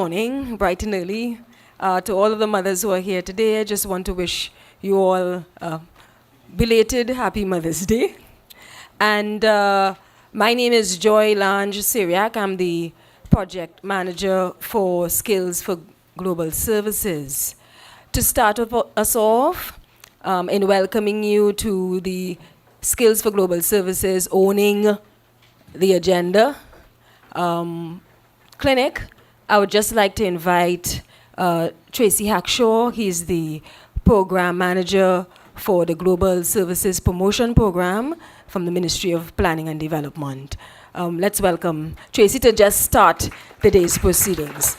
Morning, bright and early. To all of the mothers who are here today, I just want to wish you all belated Happy Mother's Day. And my name is Joy Lange-Syriac. I'm the project manager for Skills for Global Services. To start us off in welcoming you to the Skills for Global Services Owning the Agenda clinic, I would just like to invite Tracy Hackshaw. He's the program manager for the Global Services Promotion Program from the Ministry of Planning and Development. Let's welcome Tracy to just start the day's proceedings.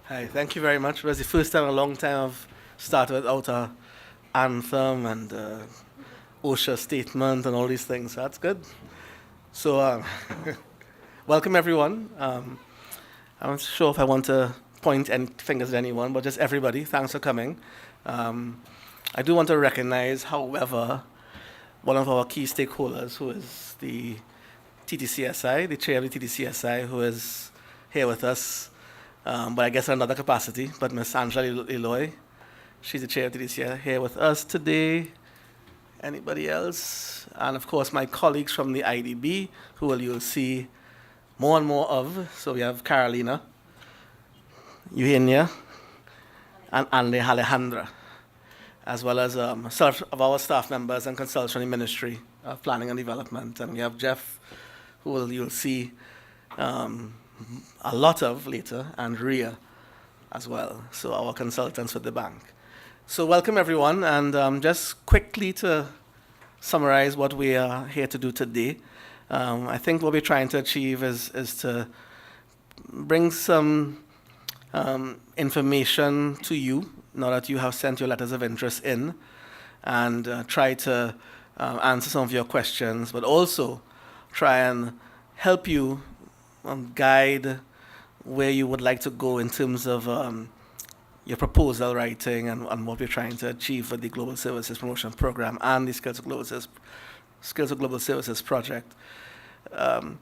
Hi, thank you very much. It was the first time in a long time I've started without an anthem and OSHA statement and all these things. So that's good. So, welcome everyone. I'm not sure if I want to point any fingers at anyone, but just everybody, thanks for coming. I do want to recognize, however, one of our key stakeholders, who is the TTCSI, the chair of the TTCSI, who is here with us, but I guess in another capacity, but Ms. Angela Eloy. She's the chair of the TTCSI here with us today. Anybody else? And of course, my colleagues from the IDB, who you'll see more and more of. So we have Carolina, Eugenia, and Alejandra, as well as some of our staff members and consultants from the Ministry of Planning and Development. And we have Geoff, who you'll see a lot of later, and Rhea as well, so our consultants with the bank. So welcome everyone, and just quickly to summarize what we are here to do today. I think what we're trying to achieve is to bring some information to you, now that you have sent your letters of interest in, and try to answer some of your questions, but also try and help you guide where you would like to go in terms of your proposal writing and what we're trying to achieve with the Global Services Promotion Program and the Skills of Global Services project. From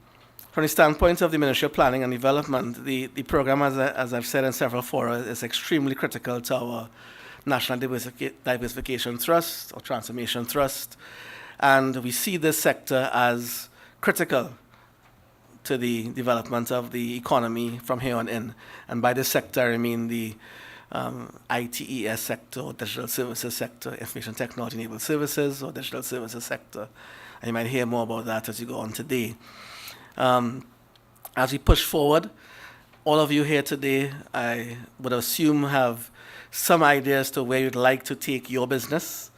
the standpoint of the Ministry of Planning and Development, the program, as I've said in several fora, is extremely critical to our National Diversification Trust or Transformation Trust, and we see this sector as critical to the development of the economy from here on in. And by this sector, I mean the ITeS sector, or digital services sector, information technology enabled services, or digital services sector. And you might hear more about that as you go on today. As we push forward, all of you here today, I would assume, have some ideas to where you'd like to take your business,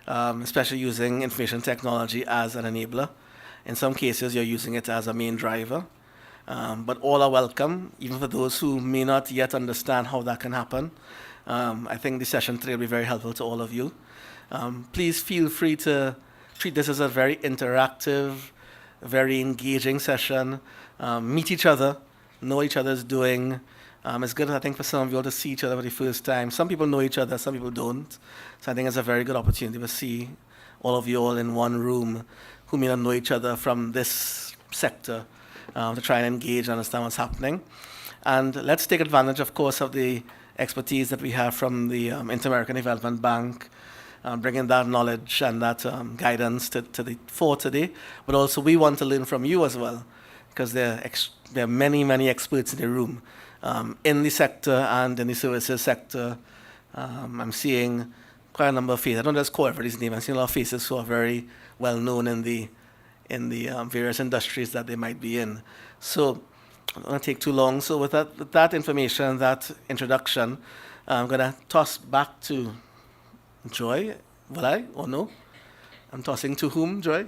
especially using information technology as an enabler. In some cases, you're using it as a main driver. But all are welcome, even for those who may not yet understand how that can happen. I think the session today will be very helpful to all of you. Please feel free to treat this as a very interactive, very engaging session. Meet each other, know what each other is doing. It's good, I think, for some of you all to see each other for the first time. Some people know each other, some people don't. So I think it's a very good opportunity to see all of you all in one room who may not know each other from this sector, to try and engage and understand what's happening. And let's take advantage, of course, of the expertise that we have from the Inter-American Development Bank, bringing that knowledge and that guidance to the fore today. But also we want to learn from you as well, because there are many, many experts in the room, in the sector and in the services sector. I'm seeing quite a number of faces. I don't just call everybody's name. I'm seeing a lot of faces who are very well known in the various industries that they might be in. So I don't want to take too long. So with that information, that introduction, I'm going to toss back to Joy. Will I or no? I'm tossing to whom, Joy?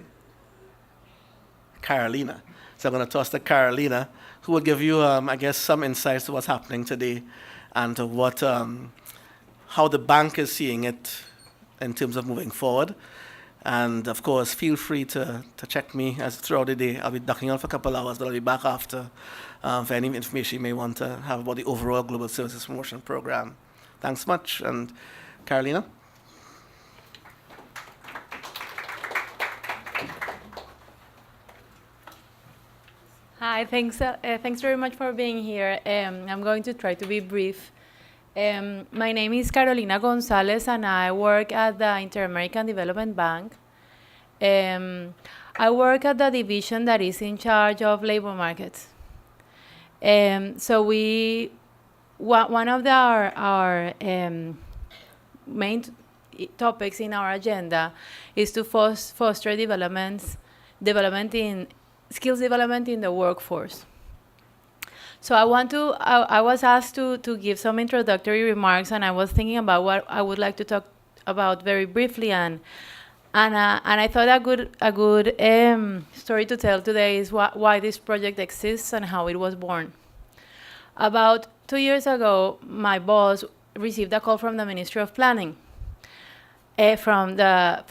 Carolina. So I'm going to toss to Carolina, who will give you, I guess, some insights to what's happening today and to what, how the bank is seeing it in terms of moving forward. And of course, feel free to check me as throughout the day. I'll be ducking out for a couple hours, but I'll be back after for any information you may want to have about the overall Global Services Promotion Program. Thanks much. And Carolina? Hi, thanks very much for being here. I'm going to try to be brief. My name is Carolina Gonzalez, and I work at the Inter-American Development Bank. I work at the division that is in charge of labor markets. So one of our main topics in our agenda is to foster development in skills development in the workforce. So I was asked to give some introductory remarks, and I was thinking about what I would like to talk about very briefly, and I thought a good story to tell today is why this project exists and how it was born. About 2 years ago, my boss received a call from the Ministry of Planning, from the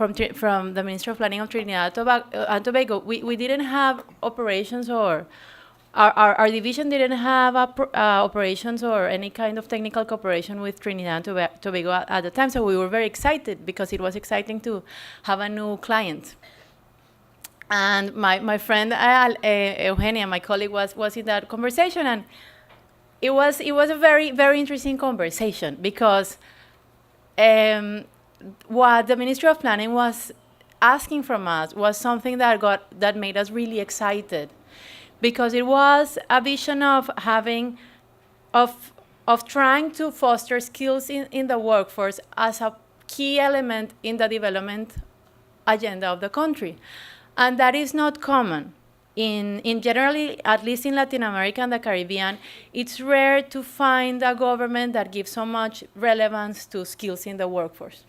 Ministry of Planning of Trinidad and Tobago. We didn't have operations, or our division didn't have operations or any kind of technical cooperation with Trinidad and Tobago at the time. So we were very excited because it was exciting to have a new client. And my friend Eugenia, my colleague, was in that conversation, and it was a very, very interesting conversation because what the Ministry of Planning was asking from us was something that made us really excited, because it was a vision of trying to foster skills in the workforce as a key element in the development agenda of the country. And that is not common. In generally, at least in Latin America and the Caribbean, it's rare to find a government that gives so much relevance to skills in the workforce.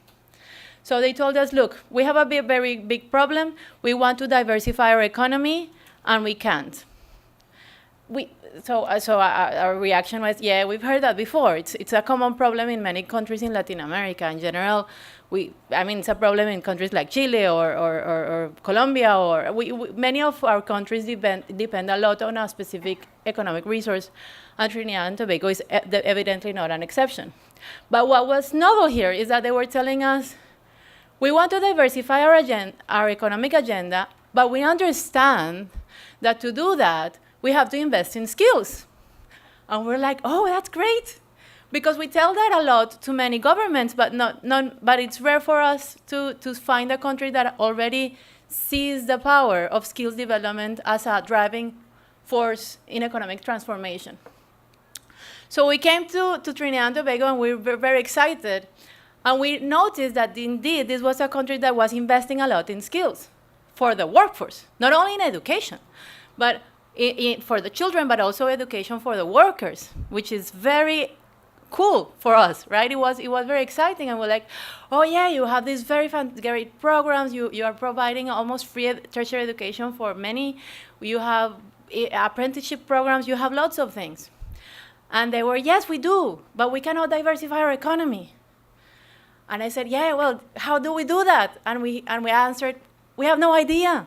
So they told us, look, we have a very big problem. We want to diversify our economy, and we can't. So our reaction was, yeah, we've heard that before. It's a common problem in many countries in Latin America. In general, it's a problem in countries like Chile or Colombia, or many of our countries depend a lot on a specific economic resource, and Trinidad and Tobago is evidently not an exception. But what was novel here is that they were telling us, we want to diversify our economic agenda, but we understand that to do that, we have to invest in skills. And we're like, oh, that's great. Because we tell that a lot to many governments, but but it's rare for us to find a country that already sees the power of skills development as a driving force in economic transformation. So we came to Trinidad and Tobago, and we were very excited. And we noticed that indeed this was a country that was investing a lot in skills for the workforce, not only in education, but for the children, but also education for the workers, which is very cool for us, right? It was very exciting, and we're like, oh yeah, you have these very great programs. You are providing almost free tertiary education for many. You have apprenticeship programs. You have lots of things. And they were, yes, we do, but we cannot diversify our economy. And I said, yeah, well, how do we do that? And we answered, we have no idea.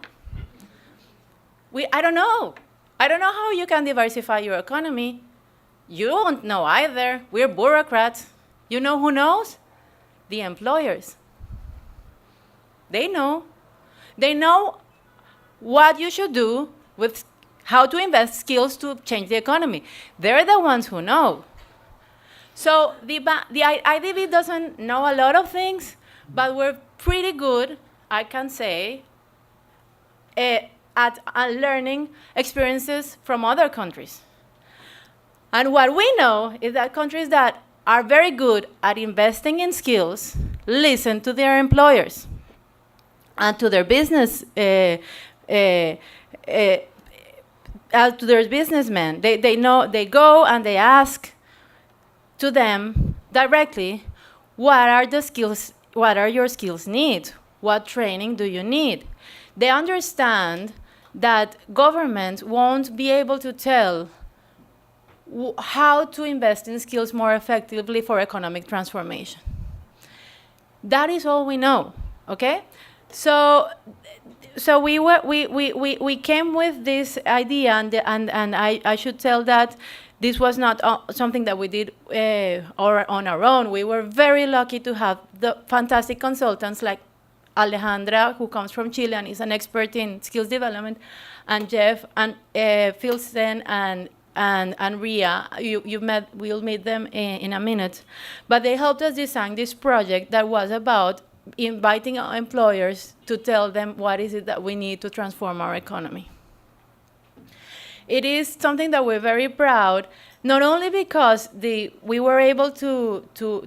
I don't know. I don't know how you can diversify your economy. You don't know either. We're bureaucrats. You know who knows? The employers. They know. They know what you should do with how to invest skills to change the economy. They're the ones who know. So the IDB doesn't know a lot of things, but we're pretty good, I can say, at learning experiences from other countries. And what we know is that countries that are very good at investing in skills listen to their employers and to their business, to their businessmen. They know, they go and they ask to them directly, what are your skills needs? What training do you need? They understand that governments won't be able to tell how to invest in skills more effectively for economic transformation. That is all we know, okay? So we came with this idea, and I should tell that this was not something that we did on our own. We were very lucky to have the fantastic consultants like Alejandra, who comes from Chile and is an expert in skills development, and Geoff and Fieldsend and Rhea. We'll meet them in a minute. But they helped us design this project that was about inviting our employers to tell them what is it that we need to transform our economy. It is something that we're very proud, not only because we were able to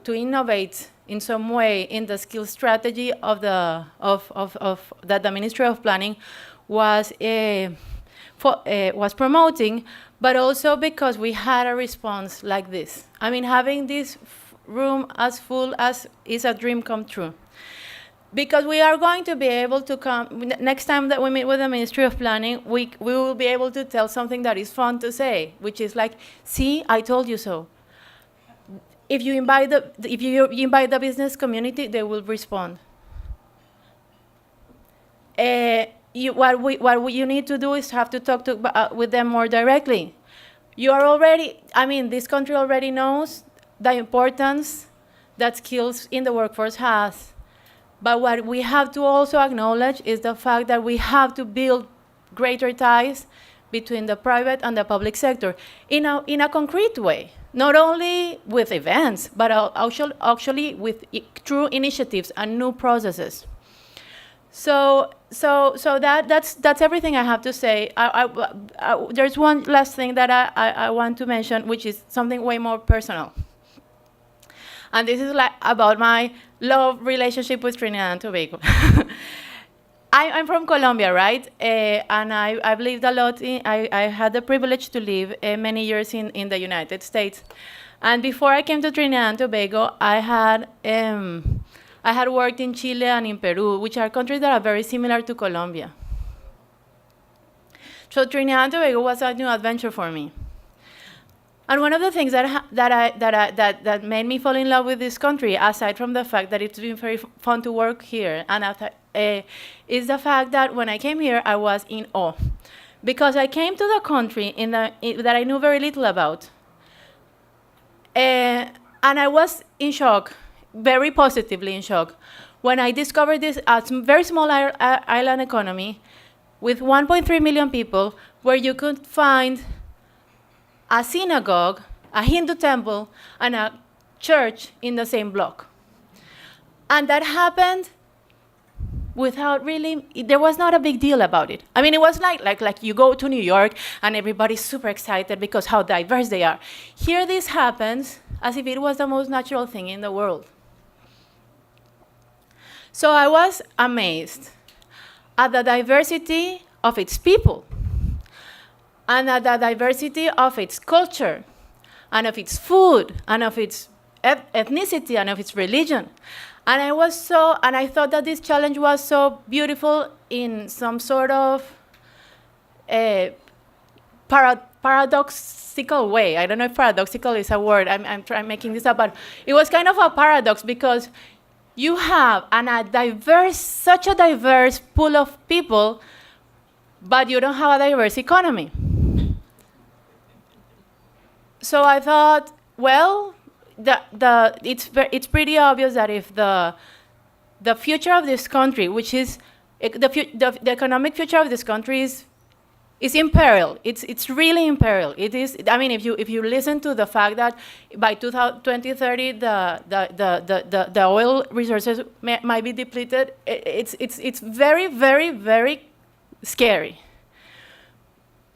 innovate in some way in the skills strategy of that the Ministry of Planning was promoting, but also because we had a response like this. I mean, having this room as full as is a dream come true. Because we are going to be able to come, next time that we meet with the Ministry of Planning, we will be able to tell something that is fun to say, which is like, see, I told you so. If you invite the business community, they will respond. What you need to do is have to talk with them more directly. You are already, I mean, this country already knows the importance that skills in the workforce has. But what we have to also acknowledge is the fact that we have to build greater ties between the private and the public sector in a concrete way, not only with events, but actually with true initiatives and new processes. So that's everything I have to say. There's one last thing that I want to mention, which is something way more personal. And this is like about my love relationship with Trinidad and Tobago. I'm from Colombia, right? And I've lived a lot I had the privilege to live many years in the United States. And before I came to Trinidad and Tobago, I had worked in Chile and in Peru, which are countries that are very similar to Colombia. So Trinidad and Tobago was a new adventure for me. And one of the things that made me fall in love with this country, aside from the fact that it's been very fun to work here, is the fact that when I came here, I was in awe. Because I came to the country that I knew very little about. And I was in shock, very positively in shock, when I discovered this very small island economy with 1.3 million people, where you could find a synagogue, a Hindu temple, and a church in the same block. And that happened without really, there was not a big deal about it. I mean, it was like you go to New York and everybody's super excited because how diverse they are. Here this happens as if it was the most natural thing in the world. So I was amazed at the diversity of its people, and at the diversity of its culture, and of its food, and of its ethnicity, and of its religion. And I thought that this challenge was so beautiful in some sort of paradoxical way. I don't know if paradoxical is a word. I'm making this up, but it was kind of a paradox because you have such a diverse pool of people, but you don't have a diverse economy. So I thought, well, it's pretty obvious that if the future of this country, which is the economic future of this country is in peril. It's really in peril. It is. I mean, if you listen to the fact that by 2030 the oil resources might be depleted, it's very, very, very scary.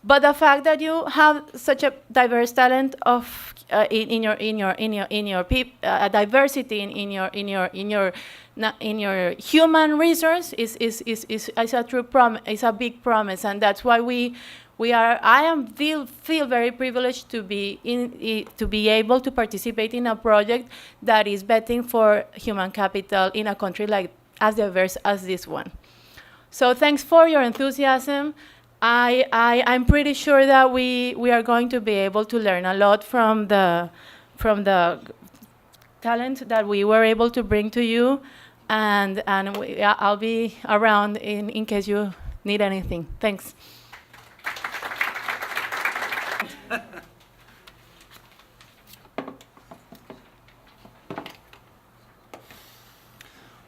But the fact that you have such a diverse talent of in your diversity in your human resource is a true promise. It's a big promise, and that's why feel very privileged to be able to participate in a project that is betting for human capital in a country like as diverse as this one. So thanks for your enthusiasm. I'm pretty sure that we are going to be able to learn a lot from the talent that we were able to bring to you, and I'll be around in case you need anything. Thanks.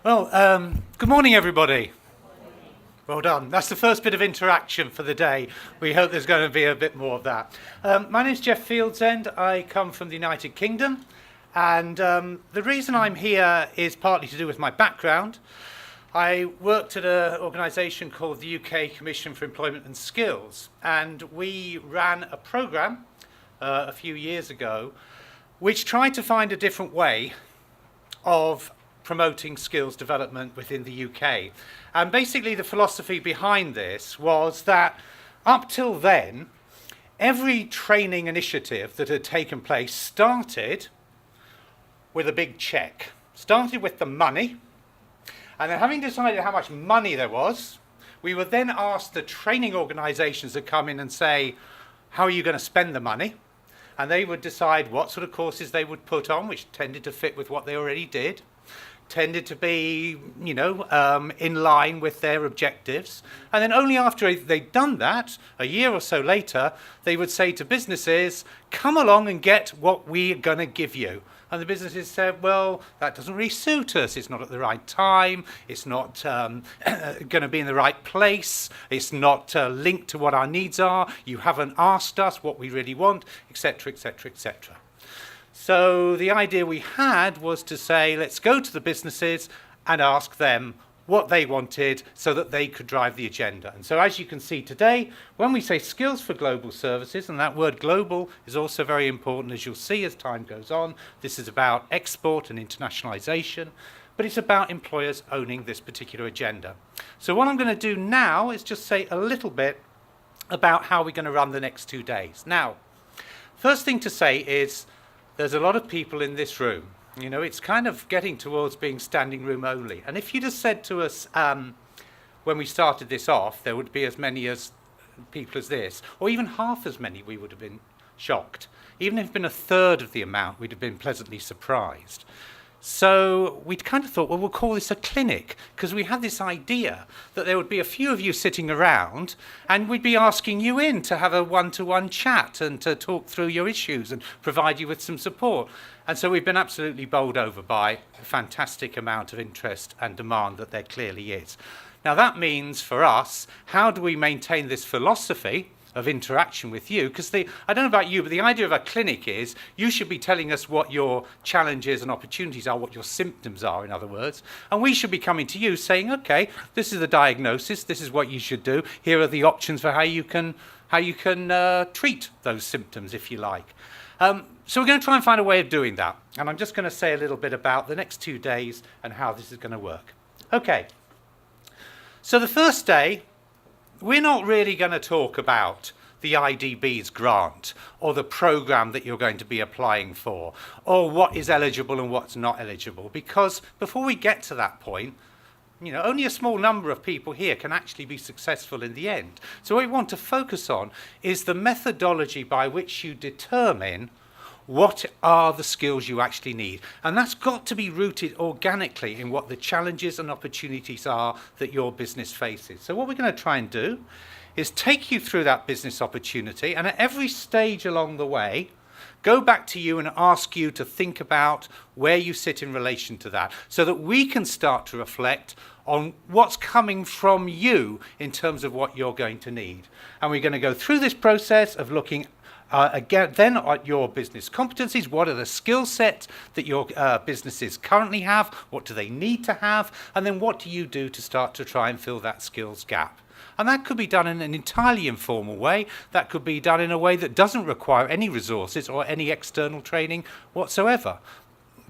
Well, good morning, everybody. Well done. That's the first bit of interaction for the day. We hope there's going to be a bit more of that. My name's Geoff Fieldsend. I come from the United Kingdom. And the reason I'm here is partly to do with my background. I worked at an organisation called the UK Commission for Employment and Skills. And we ran a programme a few years ago which tried to find a different way of promoting skills development within the UK. And basically the philosophy behind this was that up till then, every training initiative that had taken place started with a big check. Started with the money, and then having decided how much money there was, we would then ask the training organisations to come in and say, how are you going to spend the money? And they would decide what sort of courses they would put on, which tended to fit with what they already did. Tended to be, in line with their objectives. And then only after they'd done that, a year or so later, they would say to businesses, come along and get what we're going to give you. And the businesses said, well, that doesn't really suit us. It's not at the right time. It's not going to be in the right place. It's not linked to what our needs are. You haven't asked us what we really want, etc., etc., etc. So the idea we had was to say, let's go to the businesses and ask them what they wanted so that they could drive the agenda. And so as you can see today, when we say skills for global services, and that word global is also very important, as you'll see as time goes on, this is about export and internationalization, but it's about employers owning this particular agenda. So what I'm going to do now is just say a little bit about how we're going to run the next 2 days. Now, first thing to say is, there's a lot of people in this room. It's kind of getting towards being standing room only. And if you'd have said to us when we started this off, there would be as many as people as this, or even half as many, we would have been shocked. Even if it had been a third of the amount, we'd have been pleasantly surprised. So we'd kind of thought, well, we'll call this a clinic, because we had this idea that there would be a few of you sitting around and we'd be asking you in to have a one-to-one chat and to talk through your issues and provide you with some support. And so we've been absolutely bowled over by a fantastic amount of interest and demand that there clearly is. Now that means for us, how do we maintain this philosophy of interaction with you? Because I don't know about you, but the idea of a clinic is you should be telling us what your challenges and opportunities are, what your symptoms are, in other words, and we should be coming to you saying, okay, this is the diagnosis, this is what you should do, here are the options for how you can treat those symptoms, if you like. So we're going to try and find a way of doing that, and I'm just going to say a little bit about the next 2 days and how this is going to work. Okay, so the first day, we're not really going to talk about the IDB's grant or the program that you're going to be applying for or what is eligible and what's not eligible, because before we get to that point, only a small number of people here can actually be successful in the end. So what we want to focus on is the methodology by which you determine what are the skills you actually need. And that's got to be rooted organically in what the challenges and opportunities are that your business faces. So what we're going to try and do is take you through that business opportunity, and at every stage along the way, go back to you and ask you to think about where you sit in relation to that, so that we can start to reflect on what's coming from you in terms of what you're going to need. And we're going to go through this process of looking again, then at your business competencies. What are the skill sets that your businesses currently have? What do they need to have? And then what do you do to start to try and fill that skills gap? And that could be done in an entirely informal way. That could be done in a way that doesn't require any resources or any external training whatsoever.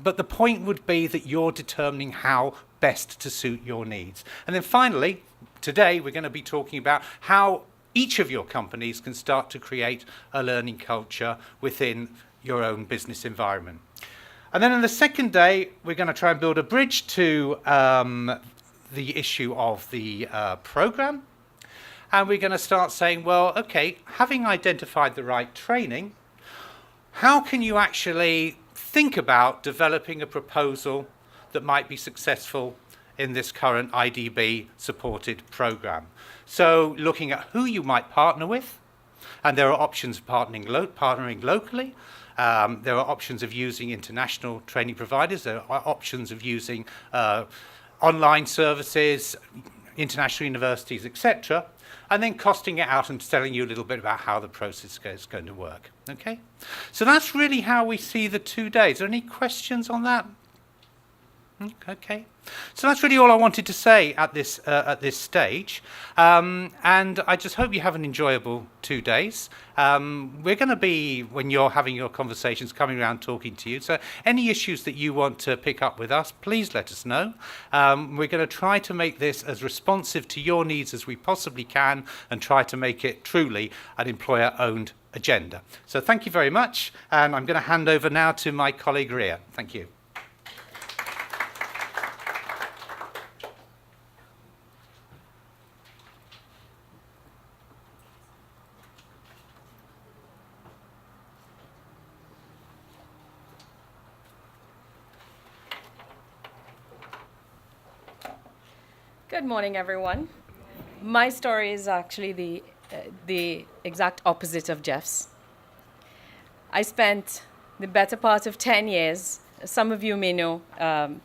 But the point would be that you're determining how best to suit your needs. And then finally, today we're going to be talking about how each of your companies can start to create a learning culture within your own business environment. And then on the second day, we're going to try and build a bridge to the issue of the program. And we're going to start saying, well, okay, having identified the right training, how can you actually think about developing a proposal that might be successful in this current IDB supported program? So looking at who you might partner with, and there are options of partnering locally, there are options of using international training providers, there are options of using online services, international universities, etc., and then costing it out and telling you a little bit about how the process is going to work. Okay? So that's really how we see the 2 days. Are there any questions on that? Okay. So that's really all I wanted to say at this stage. And I just hope you have an enjoyable 2 days. We're going to be, when you're having your conversations, coming around talking to you. So any issues that you want to pick up with us, please let us know. We're going to try to make this as responsive to your needs as we possibly can and try to make it truly an employer-owned agenda. So thank you very much. And I'm going to hand over now to my colleague, Rhea. Thank you. Good morning, everyone. My story is actually the exact opposite of Geoff's. I spent the better part of 10 years, some of you may know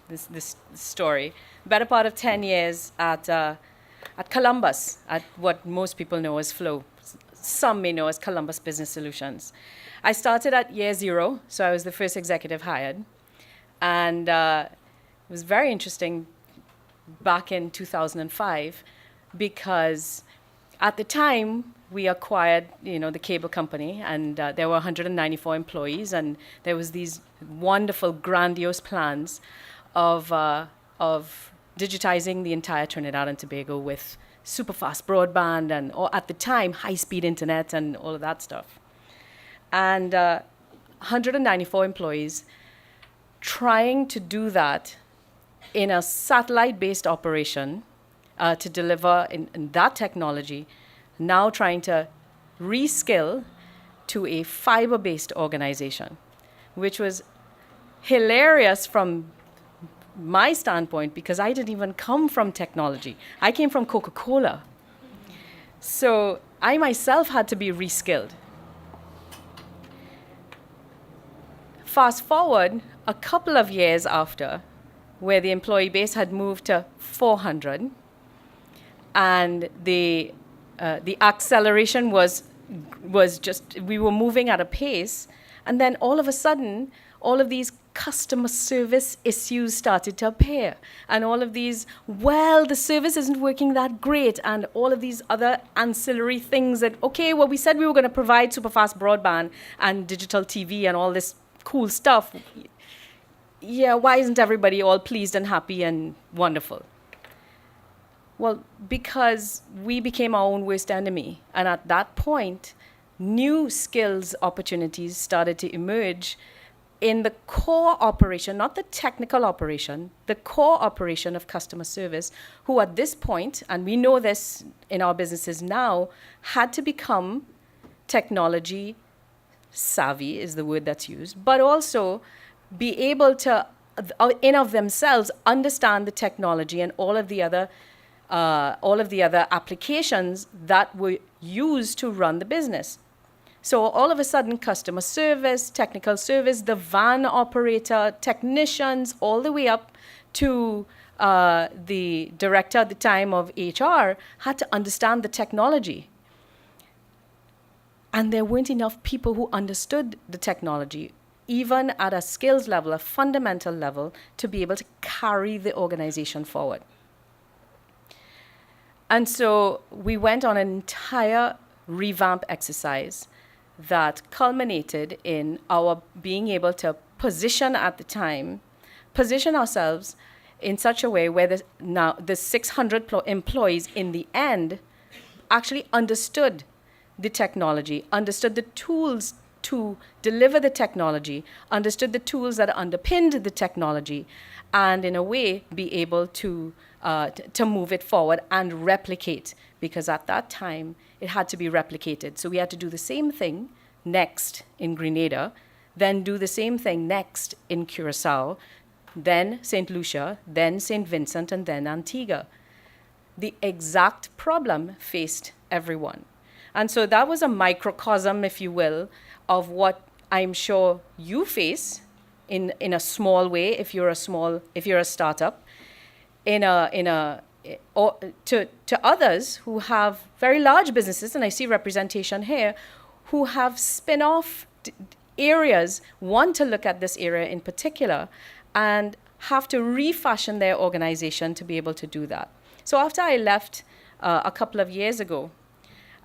this story, better part of 10 years at Columbus, at what most people know as Flow. Some may know as Columbus Business Solutions. I started at year 0, so I was the first executive hired. And it was very interesting back in 2005, because at the time we acquired, the cable company, and there were 194 employees, and there was these wonderful, grandiose plans of digitizing the entire Trinidad and Tobago with super fast broadband and, or at the time, high-speed internet and all of that stuff. And 194 employees trying to do that in a satellite-based operation to deliver in that technology, now trying to reskill to a fiber-based organization, which was hilarious from my standpoint because I didn't even come from technology. I came from Coca-Cola. So I myself had to be reskilled. Fast forward a couple of years after, where the employee base had moved to 400, and the acceleration was just, we were moving at a pace, and then all of a sudden, all of these customer service issues started to appear, and all of these, well, the service isn't working that great, and all of these other ancillary things that, okay, well, we said we were going to provide super fast broadband and digital TV and all this cool stuff. Yeah, why isn't everybody all pleased and happy and wonderful? Well, because we became our own worst enemy. And at that point, new skills opportunities started to emerge in the core operation, not the technical operation, the core operation of customer service, who at this point, and we know this in our businesses now, had to become technology savvy is the word that's used, but also be able to, in of themselves, understand the technology and all of the other applications that were used to run the business. So all of a sudden, customer service, technical service, the van operator, technicians, all the way up to the director at the time of HR had to understand the technology. And there weren't enough people who understood the technology, even at a skills level, a fundamental level, to be able to carry the organization forward. And so we went on an entire revamp exercise that culminated in our being able to position ourselves in such a way where the 600 employees in the end actually understood the technology, understood the tools to deliver the technology, understood the tools that underpinned the technology, and in a way be able to move it forward and replicate, because at that time it had to be replicated. So we had to do the same thing next in Grenada, then do the same thing next in Curacao, then St. Lucia, then St. Vincent, and then Antigua. The exact problem faced everyone. And so that was a microcosm, if you will, of what I'm sure you face in a small way if you're a startup. or to others who have very large businesses, and I see representation here, who have spin-off areas, want to look at this area in particular, and have to refashion their organization to be able to do that. So after I left a couple of years ago,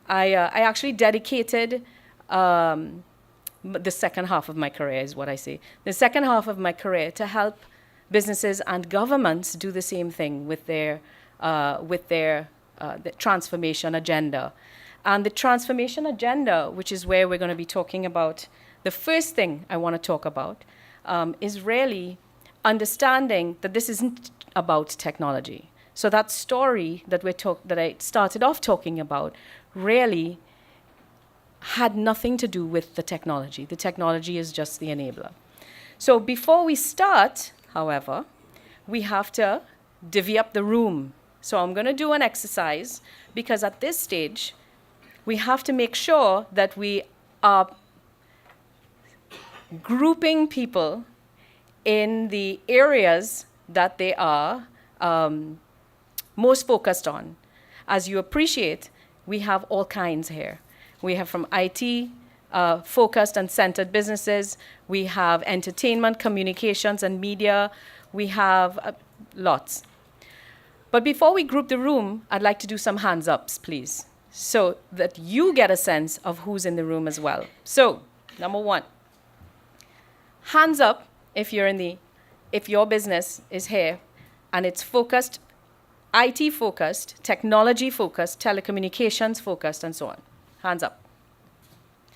I actually dedicated the second half of my career, is what I say, the second half of my career to help businesses and governments do the same thing with their the transformation agenda. And the transformation agenda, which is where we're going to be talking about, the first thing I want to talk about is really understanding that this isn't about technology. So that story that I started off talking about really had nothing to do with the technology. The technology is just the enabler. So before we start, however, we have to divvy up the room. So I'm going to do an exercise because at this stage, we have to make sure that we are grouping people in the areas that they are most focused on. As you appreciate, we have all kinds here. We have from IT focused and centered businesses. We have entertainment, communications, and media. We have lots. But before we group the room, I'd like to do some hands ups, please, so that you get a sense of who's in the room as well. So, number one, hands up if your business is here and it's focused, IT focused, technology focused, telecommunications focused, and so on. Hands up.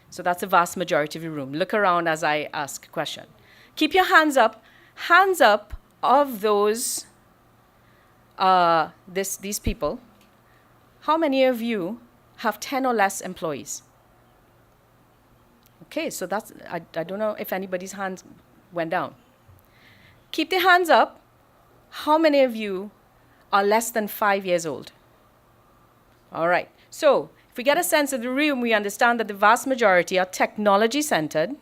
So that's the vast majority of your room. Look around as I ask a question. Keep your hands up. Hands up of those, these people. How many of you have 10 or less employees? Okay, so that's, I don't know if anybody's hands went down. Keep the hands up. How many of you are less than 5 years old? All right, so if we get a sense of the room, we understand that the vast majority are technology-centered,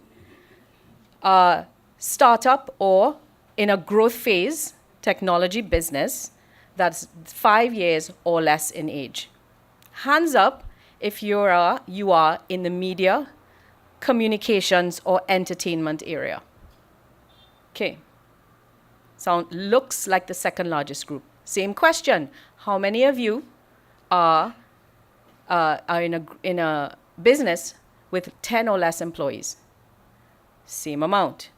startup or in a growth phase, technology business, that's 5 years or less in age. Hands up if you are in the media, communications, or entertainment area. Okay. Looks like the second largest group. Same question. How many of you are in a business with 10 or less employees? Same amount.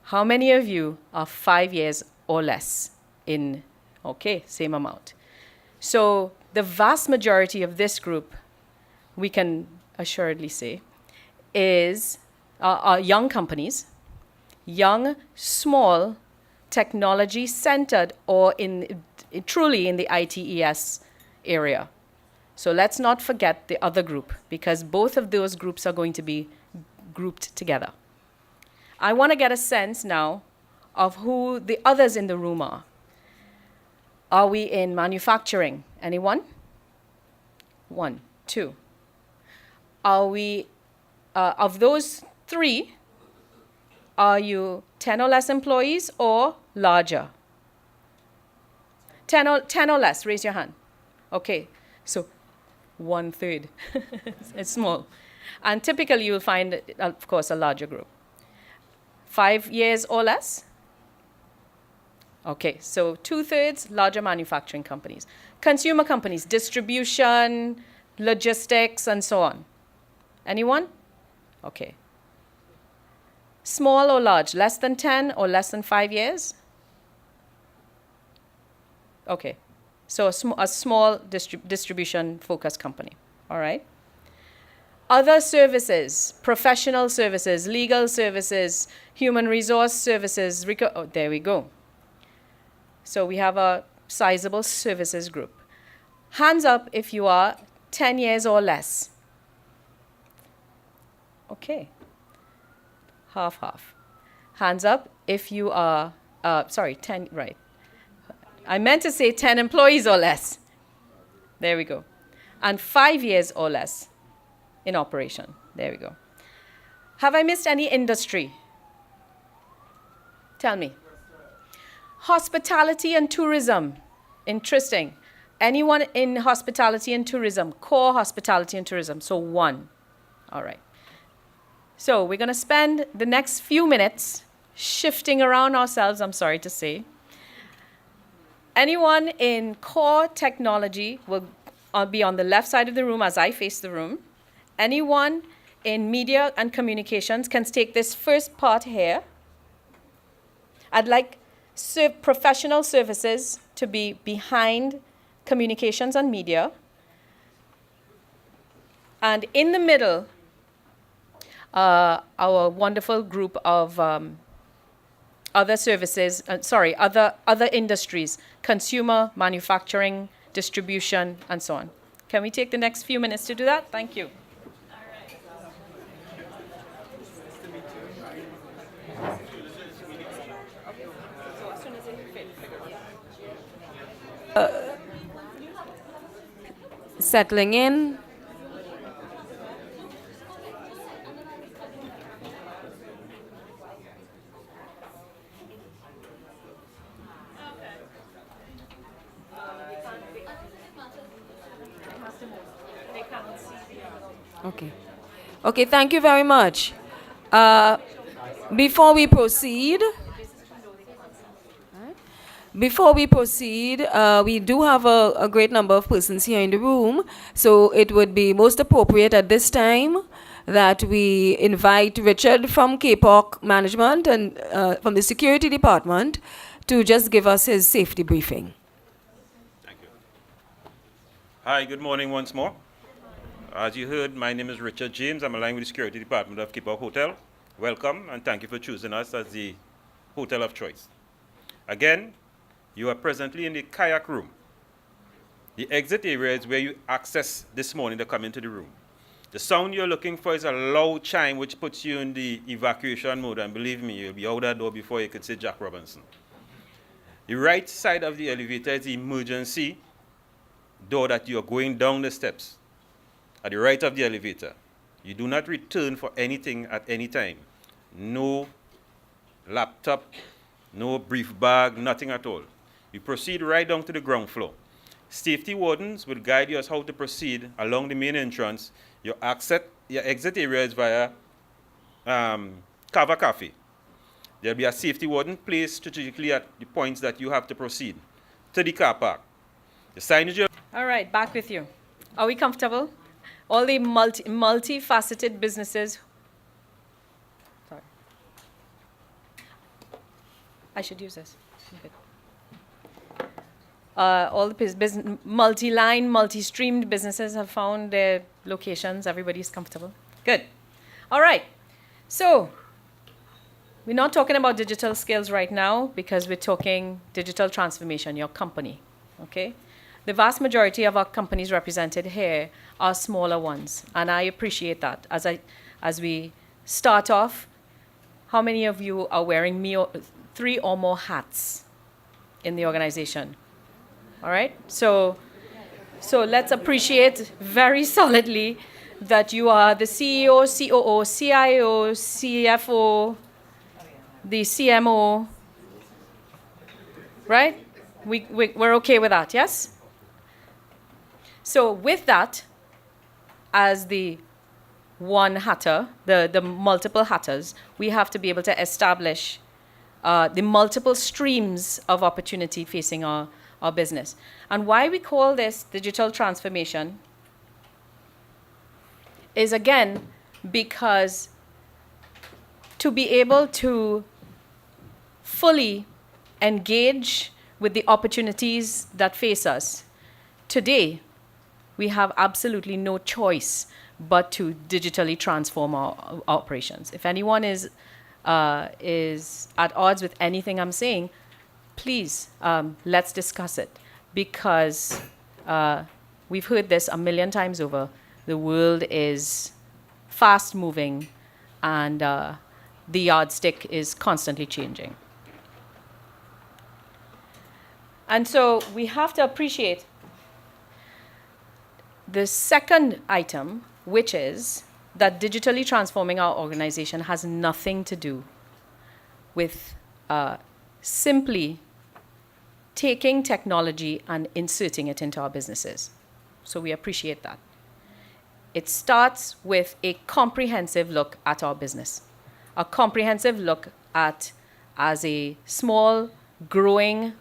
How many of you are 5 years or less in? Okay, same amount. So the vast majority of this group, we can assuredly say, are young companies, young, small, technology-centered, or truly in the ITES area. So let's not forget the other group, because both of those groups are going to be grouped together. I want to get a sense now of who the others in the room are. Are we in manufacturing? Anyone? 1, 2. Are we, of those 3, are you 10 or less employees or larger? 10 or less, raise your hand. Okay, so 1/3. It's small. And typically you'll find, of course, a larger group. 5 years or less? Okay, so 2/3 larger manufacturing companies. Consumer companies, distribution, logistics, and so on. Anyone? Okay. Small or large, less than 10 or less than 5 years? Okay, so a small distribution-focused company, all right? Other services, professional services, legal services, human resource services, there we go. So we have a sizable services group. Hands up if you are 10 years or less. Okay. Half. Hands up if you are, 10, right. I meant to say 10 employees or less. There we go. And 5 years or less in operation. There we go. Have I missed any industry? Tell me. Hospitality and tourism. Interesting. Anyone in hospitality and tourism, core hospitality and tourism, so 1. All right. So we're going to spend the next few minutes shifting around ourselves, I'm sorry to say. Anyone in core technology will be on the left side of the room as I face the room. Anyone in media and communications can take this first part here. I'd like professional services to be behind communications and media. And in the middle, our wonderful group of other services, other industries, consumer, manufacturing, distribution, and so on. Can we take the next few minutes to do that? Thank you. Settling in. Okay. Okay, thank you very much. Before we proceed, we do have a great number of persons here in the room, so it would be most appropriate at this time that we invite Richard from Kapok Management and from the security department to just give us his safety briefing. Thank you. Hi, good morning once more. As you heard, my name is Richard James. I'm aligned with the security department of Kapok Hotel. Welcome, and thank you for choosing us as the hotel of choice. Again, you are presently in the kayak room. The exit area is where you access this morning to come into the room. The sound you're looking for is a loud chime which puts you in the evacuation mode, and believe me, you'll be out that door before you could say Jack Robinson. The right side of the elevator is the emergency door that you're going down the steps. At the right of the elevator. You do not return for anything at any time. No laptop, no brief bag, nothing at all. You proceed right down to the ground floor. Safety wardens will guide you as how to proceed along the main entrance. Your exit area is via Kava Cafe. There'll be a safety warden placed strategically at the points that you have to proceed to the car park. The signage. All right, back with you. Are we comfortable? All the multifaceted businesses. Sorry. I should use this. Okay. All the multi-line, multi-streamed businesses have found their locations. Everybody's comfortable. Good. All right. So we're not talking about digital skills right now because we're talking digital transformation, your company. Okay? The vast majority of our companies represented here are smaller ones, and I appreciate that. As we start off, how many of you are wearing 3 or more hats in the organization? All right? So let's appreciate very solidly that you are the CEO, COO, CIO, CFO, the CMO, right? We're okay with that, yes? So with that, as the one hatter, the multiple hatters, we have to be able to establish the multiple streams of opportunity facing our business. And why we call this digital transformation is, again, because to be able to fully engage with the opportunities that face us today, we have absolutely no choice but to digitally transform our operations. If anyone is at odds with anything I'm saying, please, let's discuss it. Because we've heard this a million times over. The world is fast moving, and the yardstick is constantly changing. And so we have to appreciate the second item, which is that digitally transforming our organization has nothing to do with simply taking technology and inserting it into our businesses. So we appreciate that. It starts with a comprehensive look at our business, a comprehensive look at, as a small, growing,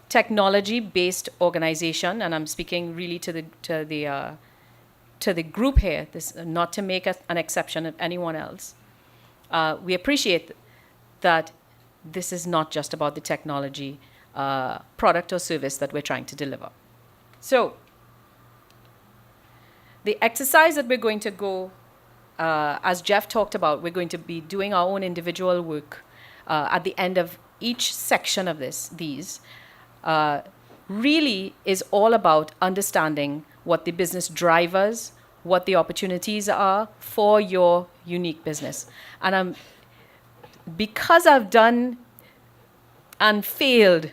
technology-based organization, and I'm speaking really to the group here, this, not to make an exception of anyone else. We appreciate that this is not just about the technology product or service that we're trying to deliver. So the exercise that we're going to go, as Geoff talked about, we're going to be doing our own individual work at the end of each section of these really is all about understanding what the business drivers, what the opportunities are for your unique business. And because I've done and failed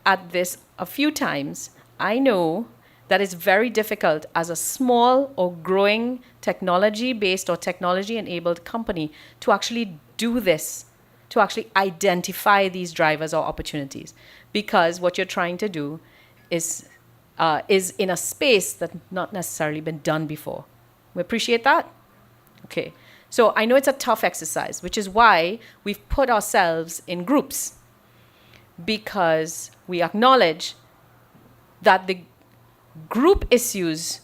at this a few times, I know that it's very difficult as a small or growing technology-based or technology-enabled company to actually do this, to actually identify these drivers or opportunities, because what you're trying to do is in a space that's not necessarily been done before. We appreciate that? Okay. So I know it's a tough exercise, which is why we've put ourselves in groups, because we acknowledge that the group issues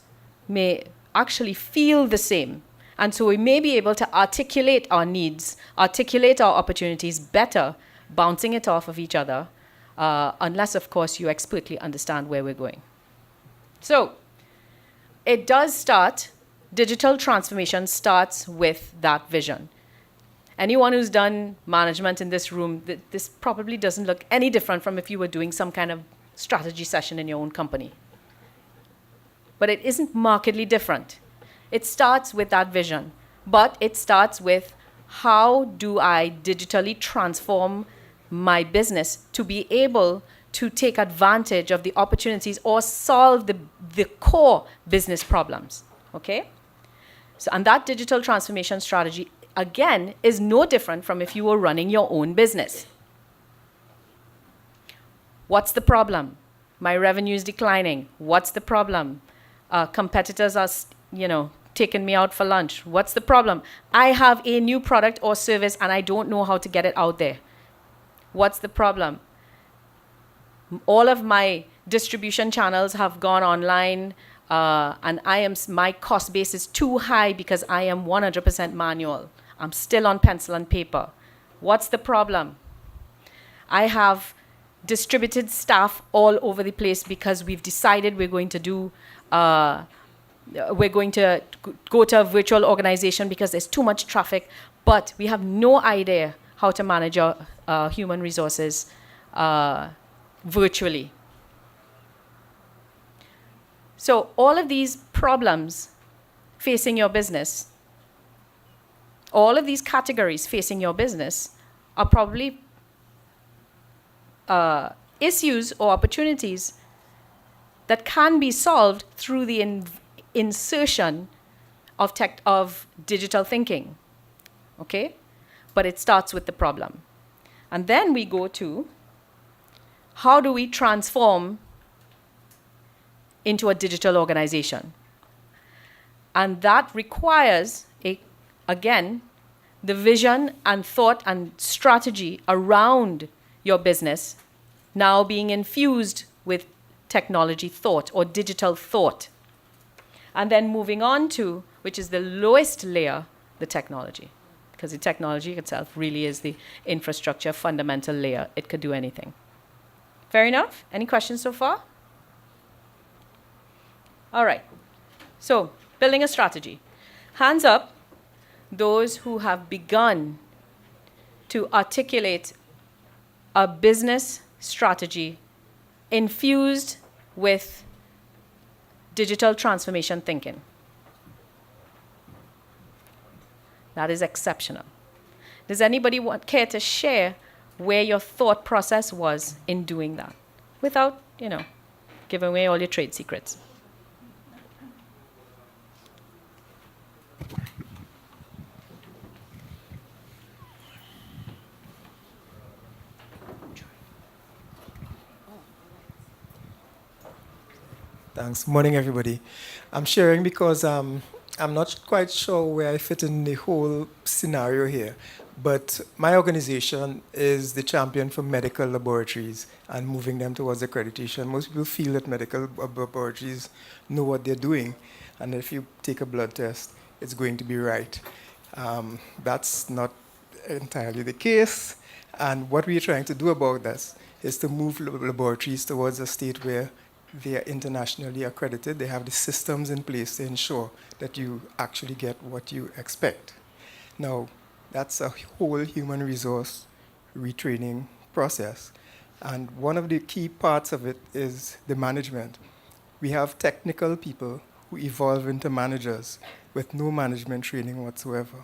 may actually feel the same. And so we may be able to articulate our needs, articulate our opportunities better, bouncing it off of each other, unless, of course, you expertly understand where we're going. So it does start, digital transformation starts with that vision. Anyone who's done management in this room, this probably doesn't look any different from if you were doing some kind of strategy session in your own company. But it isn't markedly different. It starts with that vision, but it starts with, how do I digitally transform my business to be able to take advantage of the opportunities or solve the core business problems, okay? So, and that digital transformation strategy, again, is no different from if you were running your own business. What's the problem? My revenue is declining. What's the problem? Competitors are, taking me out for lunch. What's the problem? I have a new product or service and I don't know how to get it out there. What's the problem? All of my distribution channels have gone online, and my cost base is too high because I am 100% manual. I'm still on pencil and paper. What's the problem? I have distributed staff all over the place because we've decided we're going to go to a virtual organization because there's too much traffic, but we have no idea how to manage our human resources virtually. So all of these problems facing your business, all of these categories facing your business are probably issues or opportunities that can be solved through the insertion of digital thinking, okay? But it starts with the problem. And then we go to, how do we transform into a digital organization? And that requires, again, the vision and thought and strategy around your business now being infused with technology thought or digital thought. And then moving on to, which is the lowest layer, the technology. Because the technology itself really is the infrastructure fundamental layer. It could do anything. Fair enough? Any questions so far? All right. So, building a strategy. Hands up those who have begun to articulate a business strategy infused with digital transformation thinking. That is exceptional. Does anybody care to share where your thought process was in doing that? Without, giving away all your trade secrets. Thanks. Morning, everybody. I'm sharing because I'm not quite sure where I fit in the whole scenario here, but my organization is the champion for medical laboratories and moving them towards accreditation. Most people feel that medical laboratories know what they're doing, and if you take a blood test, it's going to be right. That's not entirely the case, and what we're trying to do about this is to move laboratories towards a state where they are internationally accredited. They have the systems in place to ensure that you actually get what you expect. Now, that's a whole human resource retraining process. And one of the key parts of it is the management. We have technical people who evolve into managers with no management training whatsoever.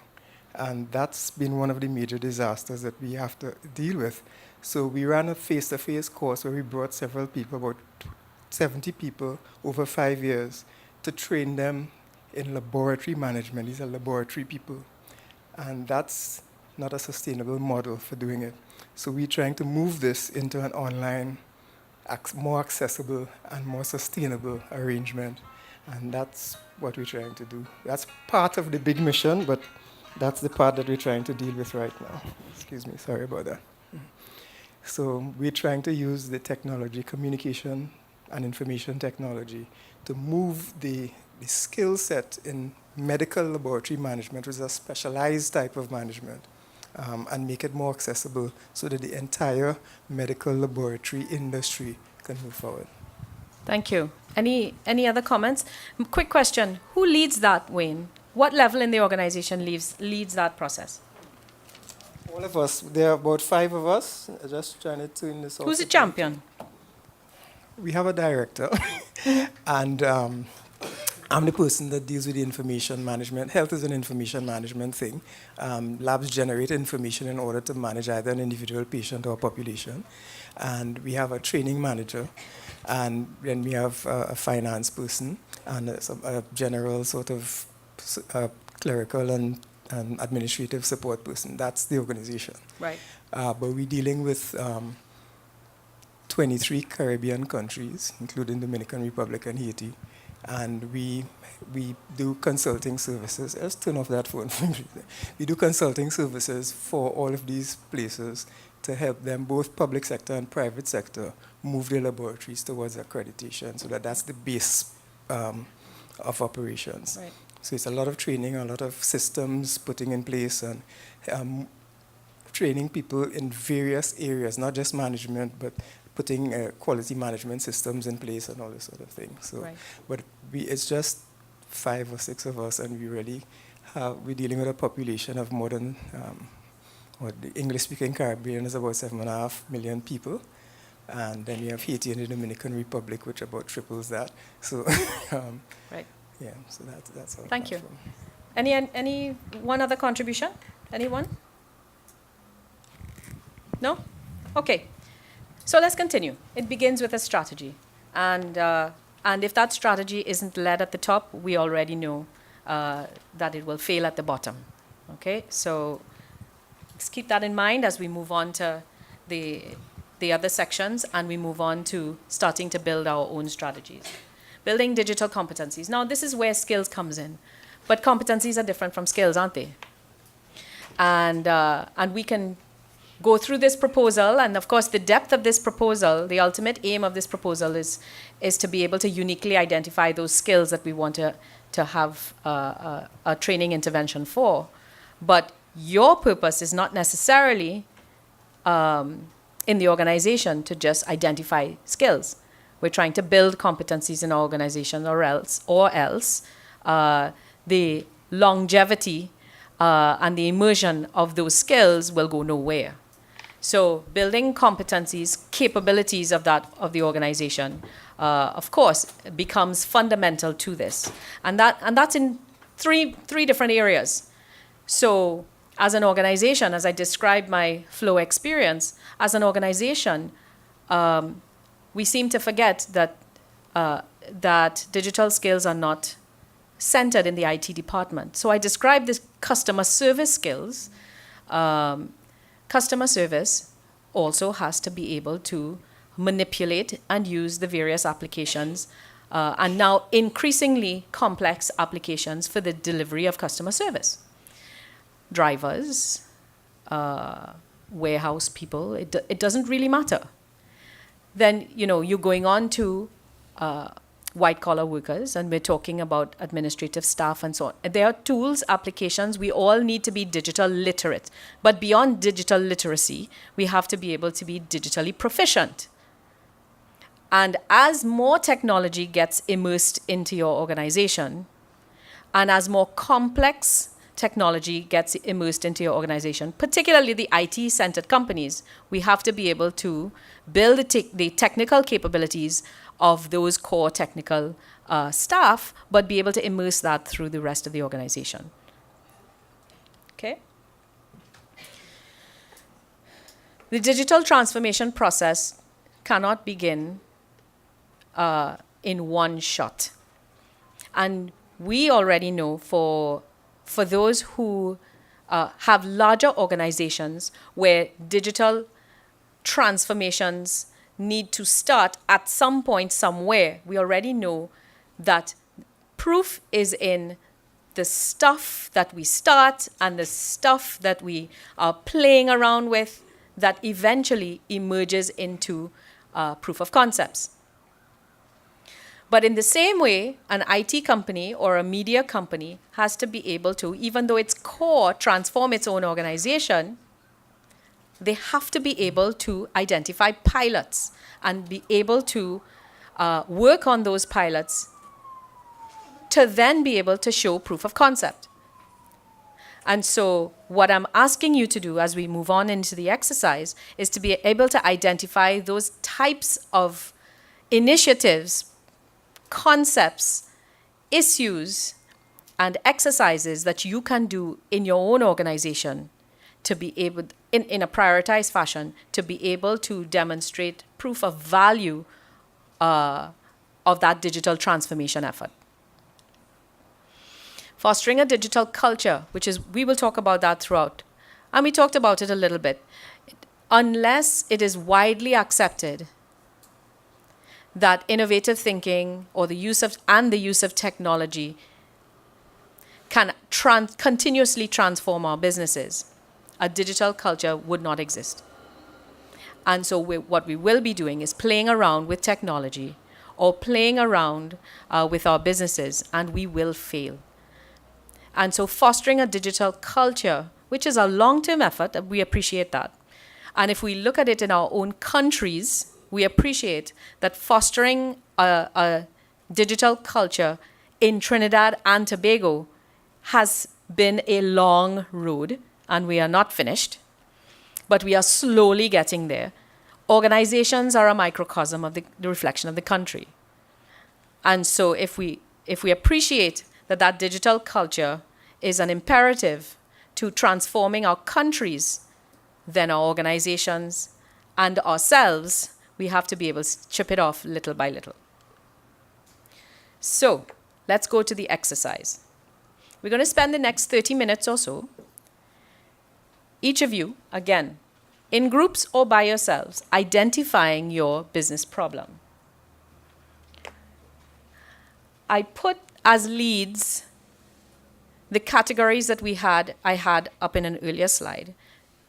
And that's been one of the major disasters that we have to deal with. So we ran a face-to-face course where we brought several people, about 70 people over 5 years, to train them in laboratory management. These are laboratory people. And that's not a sustainable model for doing it. So we're trying to move this into an online, more accessible and more sustainable arrangement. And that's what we're trying to do. That's part of the big mission, but that's the part that we're trying to deal with right now. Excuse me, sorry about that. So we're trying to use the technology, communication and information technology, to move the skill set in medical laboratory management, which is a specialized type of management, and make it more accessible so that the entire medical laboratory industry can move forward. Thank you. Any other comments? Quick question. Who leads that, Wayne? What level in the organization leads that process? All of us. There are about 5 of us. Just trying to tune this out. Who's the champion? We have a director, and I'm the person that deals with the information management. Health is an information management thing. Labs generate information in order to manage either an individual patient or population. And we have a training manager, and then we have a finance person, and a general sort of clerical and administrative support person. That's the organization. Right. But we're dealing with 23 Caribbean countries, including Dominican Republic and Haiti. And we do consulting services. Let's turn off that phone. We do consulting services for all of these places to help them, both public sector and private sector, move their laboratories towards accreditation, so that's the base of operations. Right. So it's a lot of training, a lot of systems putting in place, and training people in various areas, not just management, but putting quality management systems in place and all this sort of thing. So, right. But it's just 5 or 6 of us, and we're dealing with a population of more than, the English-speaking Caribbean is about 7.5 million people. And then we have Haiti and the Dominican Republic, which about triples that. So, right. Yeah, so that's how. Thank you. Any one other contribution? Anyone? No? Okay. So let's continue. It begins with a strategy. And if that strategy isn't led at the top, we already know that it will fail at the bottom. Okay? So let's keep that in mind as we move on to the other sections, and we move on to starting to build our own strategies. Building digital competencies. Now, this is where skills comes in. But competencies are different from skills, aren't they? And we can go through this proposal, and of course the depth of this proposal, the ultimate aim of this proposal is to be able to uniquely identify those skills that we want to have a training intervention for. But your purpose is not necessarily in the organization to just identify skills. We're trying to build competencies in our organization, or else the longevity and the immersion of those skills will go nowhere. So building competencies, capabilities of the organization, of course, becomes fundamental to this. And that's in three different areas. So as an organization, as I described my flow experience, as an organization, we seem to forget that digital skills are not centered in the IT department. So I described this customer service skills. Customer service also has to be able to manipulate and use the various applications and now increasingly complex applications for the delivery of customer service. Drivers, warehouse people, it doesn't really matter. Then, you're going on to white-collar workers, and we're talking about administrative staff and so on. There are tools, applications. We all need to be digital literate. But beyond digital literacy, we have to be able to be digitally proficient. And as more technology gets immersed into your organization, and as more complex technology gets immersed into your organization, particularly the IT-centered companies, we have to be able to build the technical capabilities of those core technical staff, but be able to immerse that through the rest of the organization. Okay? The digital transformation process cannot begin in one shot. And we already know for those who have larger organizations where digital transformations need to start at some point somewhere, we already know that proof is in the stuff that we start and the stuff that we are playing around with that eventually emerges into proof of concepts. But in the same way, an IT company or a media company has to be able to, even though its core transform its own organization, they have to be able to identify pilots and be able to work on those pilots to then be able to show proof of concept. And so what I'm asking you to do as we move on into the exercise is to be able to identify those types of initiatives, concepts, issues, and exercises that you can do in your own organization to be able, in a prioritized fashion, to be able to demonstrate proof of value of that digital transformation effort. Fostering a digital culture, which is, we will talk about that throughout. And we talked about it a little bit. Unless it is widely accepted that innovative thinking or the use of technology can continuously transform our businesses, a digital culture would not exist. And so what we will be doing is playing around with technology or playing around with our businesses, and we will fail. And so fostering a digital culture, which is a long-term effort, we appreciate that. And if we look at it in our own countries, we appreciate that fostering a digital culture in Trinidad and Tobago has been a long road, and we are not finished, but we are slowly getting there. Organizations are a microcosm of the reflection of the country. And so if we appreciate that digital culture is an imperative to transforming our countries, then our organizations and ourselves, we have to be able to chip it off little by little. So let's go to the exercise. We're going to spend the next 30 minutes or so, each of you, again, in groups or by yourselves, identifying your business problem. I put as leads the categories that I had up in an earlier slide,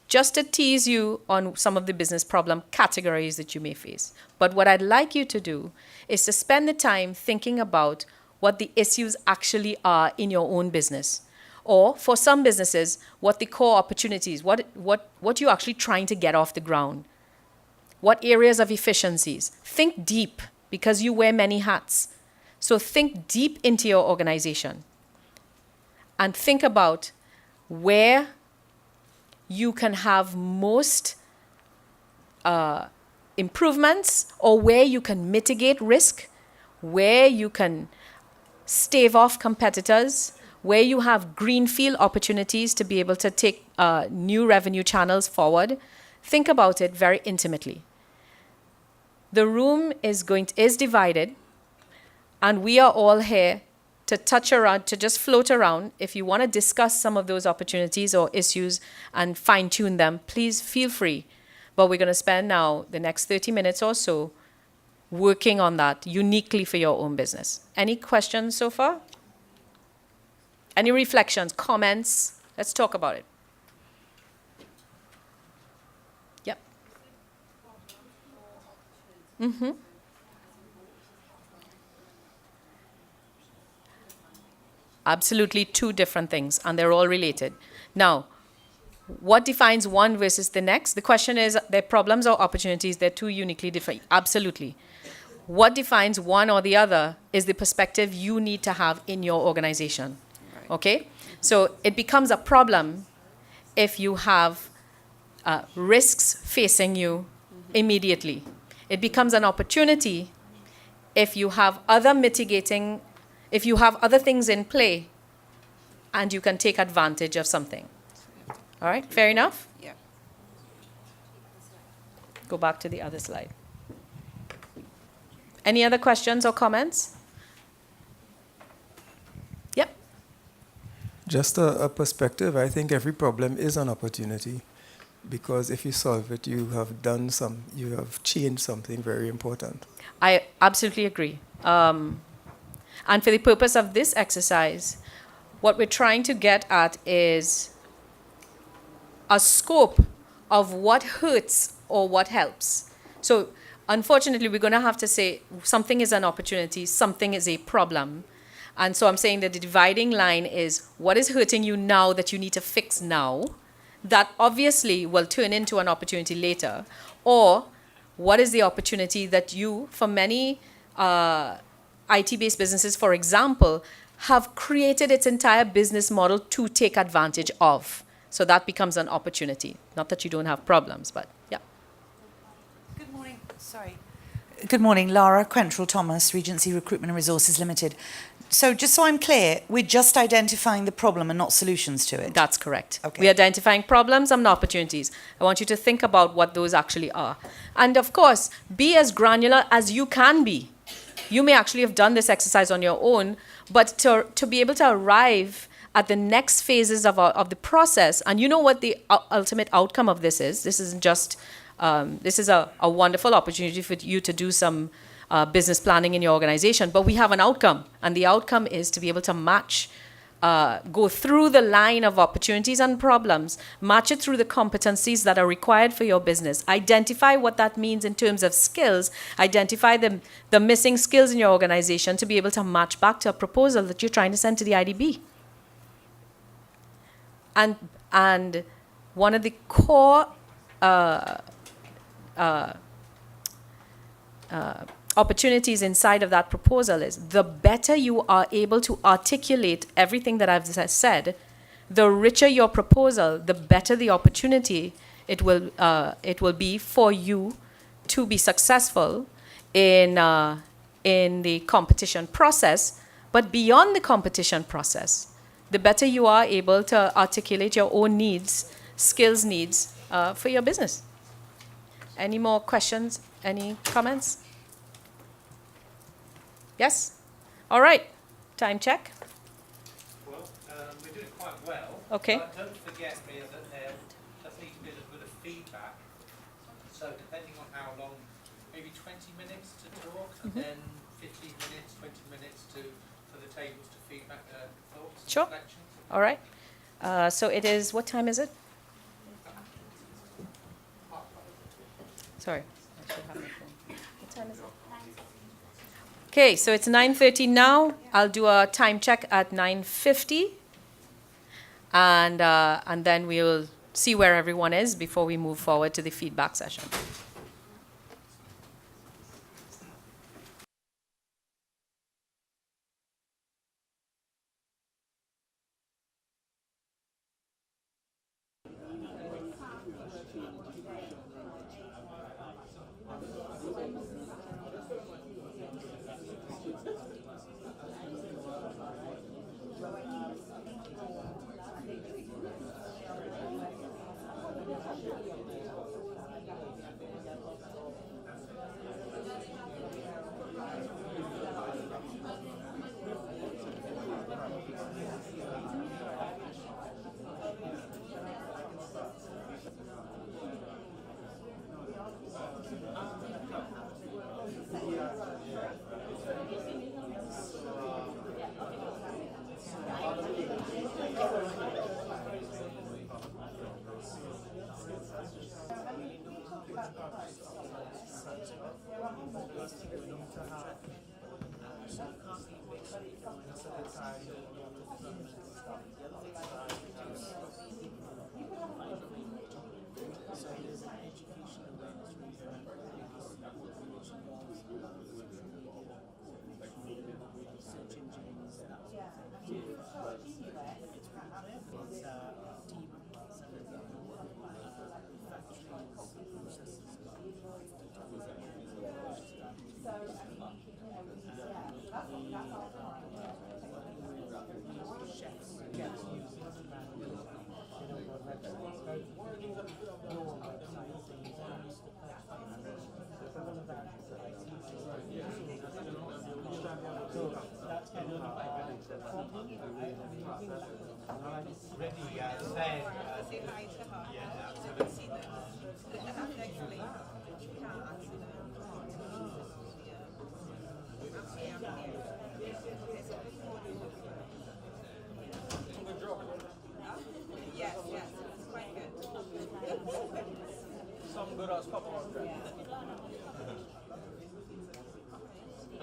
just to tease you on some of the business problem categories that you may face. But what I'd like you to do is to spend the time thinking about what the issues actually are in your own business. Or for some businesses, what the core opportunities, what you're actually trying to get off the ground. What areas of efficiencies. Think deep, because you wear many hats. So think deep into your organization and think about where you can have most improvements, or where you can mitigate risk, where you can stave off competitors, where you have greenfield opportunities to be able to take new revenue channels forward. Think about it very intimately. The room is divided, and we are all here to touch around, to just float around. If you want to discuss some of those opportunities or issues and fine-tune them, please feel free. But we're going to spend now the next 30 minutes or so working on that uniquely for your own business. Any questions so far? Any reflections, comments? Let's talk about it. Yep. Mm-hmm. Absolutely two different things, and they're all related. Now, what defines one versus the next? The question is, they're problems or opportunities, they're two uniquely different. Absolutely. What defines one or the other is the perspective you need to have in your organization. Right. Okay? So it becomes a problem if you have risks facing you immediately. It becomes an opportunity if you have other mitigating, if you have other things in play and you can take advantage of something. All right, fair enough? Yeah. Go back to the other slide. Any other questions or comments? Yep. Just a perspective, I think every problem is an opportunity, because if you solve it, you have changed something very important. I absolutely agree. And for the purpose of this exercise, what we're trying to get at is a scope of what hurts or what helps. So unfortunately, we're going to have to say something is an opportunity, something is a problem. And so I'm saying that the dividing line is what is hurting you now that you need to fix now, that obviously will turn into an opportunity later, or what is the opportunity that you, for many IT-based businesses, for example, have created its entire business model to take advantage of. So that becomes an opportunity. Not that you don't have problems, but yeah. Good morning. Sorry. Good morning. Lara Quentrell-Thomas, Regency Recruitment and Resources Limited. So just so I'm clear, we're just identifying the problem and not solutions to it? That's correct. Okay. We're identifying problems and opportunities. I want you to think about what those actually are. And of course, be as granular as you can be. You may actually have done this exercise on your own, but to be able to arrive at the next phases of the process, and you know what the ultimate outcome of this is. This isn't just, this is a wonderful opportunity for you to do some business planning in your organization, but we have an outcome, and the outcome is to be able to match, go through the line of opportunities and problems, match it through the competencies that are required for your business, identify what that means in terms of skills, identify the missing skills in your organization to be able to match back to a proposal that you're trying to send to the IDB. And one of the core opportunities inside of that proposal is the better you are able to articulate everything that I've said, the richer your proposal, the better the opportunity it will be for you to be successful in the competition process. But beyond the competition process, the better you are able to articulate your own needs, skills needs for your business. Any more questions? Any comments? Yes? All right. Time check. Well, we're doing quite well. Okay. But don't forget, Rhea, that there just needs to be a little bit of feedback. So depending on how long, maybe 20 minutes to talk, and then 15 minutes, 20 minutes for the tables to feedback their thoughts, Sure. reflections. All right. So it is, what time is it? Sorry. I should have my phone. What time is it? Okay, so it's 9:30 now. I'll do a time check at 9:50. And then we'll see where everyone is before we move forward to the feedback session.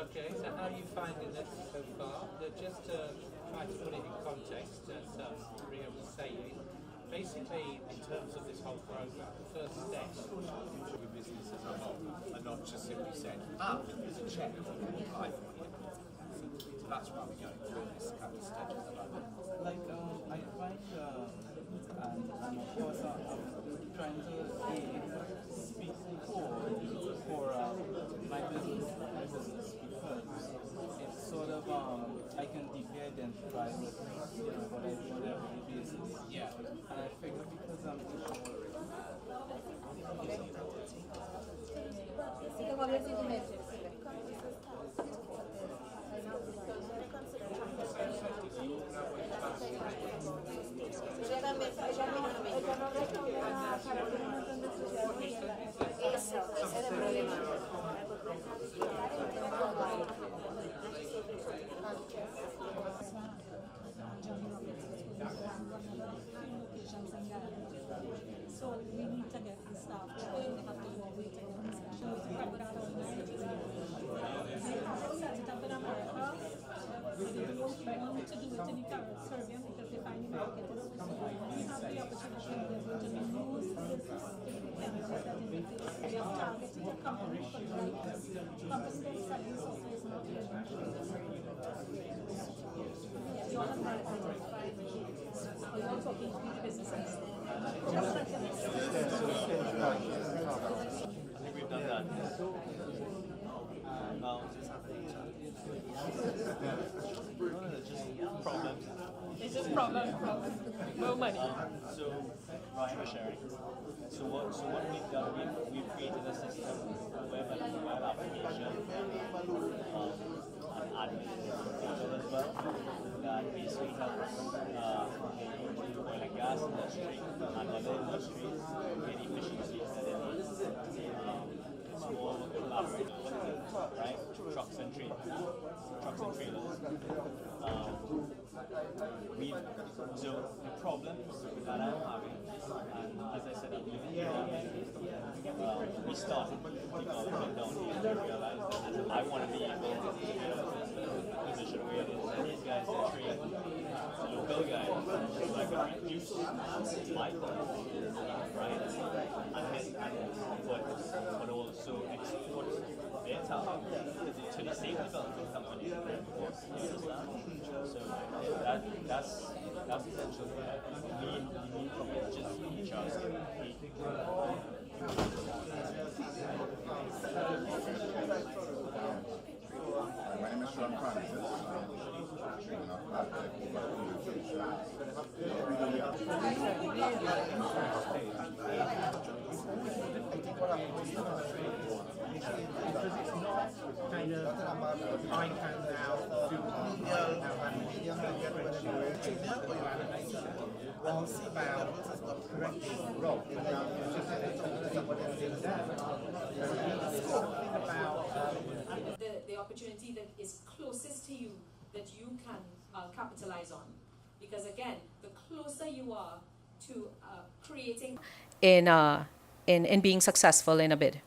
Okay, so how are you finding it so far? Just to try to put it in context, as Rhea was saying, basically in terms of this whole program, the first step with business as a whole, and not just simply saying, there's a check on the apply for you. So that's why we're going through this kind of step at the moment. Like, I find, and of course, I'm trying to speak for my business because it's sort of, I can deeply identify with what I do on a everyday basis. Yeah. And I figure because I'm So we need to get the staff. They have to go away to get the staff. Set it up in America. They don't want to do it in the Caribbean because they find the market is so small. We have the opportunity to use this chemicals that in place. We have targeted a company for the right company that's selling software not even we all have identified. We all talking to the businesses. Just like an I think we've done that. Now, just problems. It's just problem. No money. So, Ryan was sharing. So what we've done, we've created a system whereby the mobile application and admin portal as well that basically helps the oil and gas industry and other industries get efficiencies that they need. It's more collaborative, right? Trucks and trailers. So the problems that I'm having, and as I said, I'm living here, we started development down here and we realized that I want to be able to be in a position where these guys are trained, local guys, so I can reduce my costs, right? But also export their talent to the same development company. You understand? So that's essentially the need from it, just HR skill. My name is Sean Francis. Because it's not kind of I can now do it's about correcting wrong. The opportunity that is closest to you that you can capitalize on, because again, the closer you are to creating in being successful in a bid.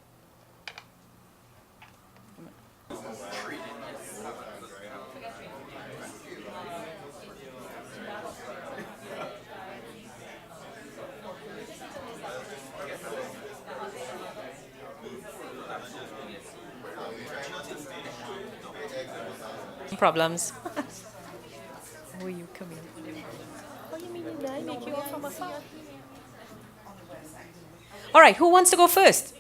Problems. Who are you coming? What do you mean I make you all from afar? All right, who wants to go first?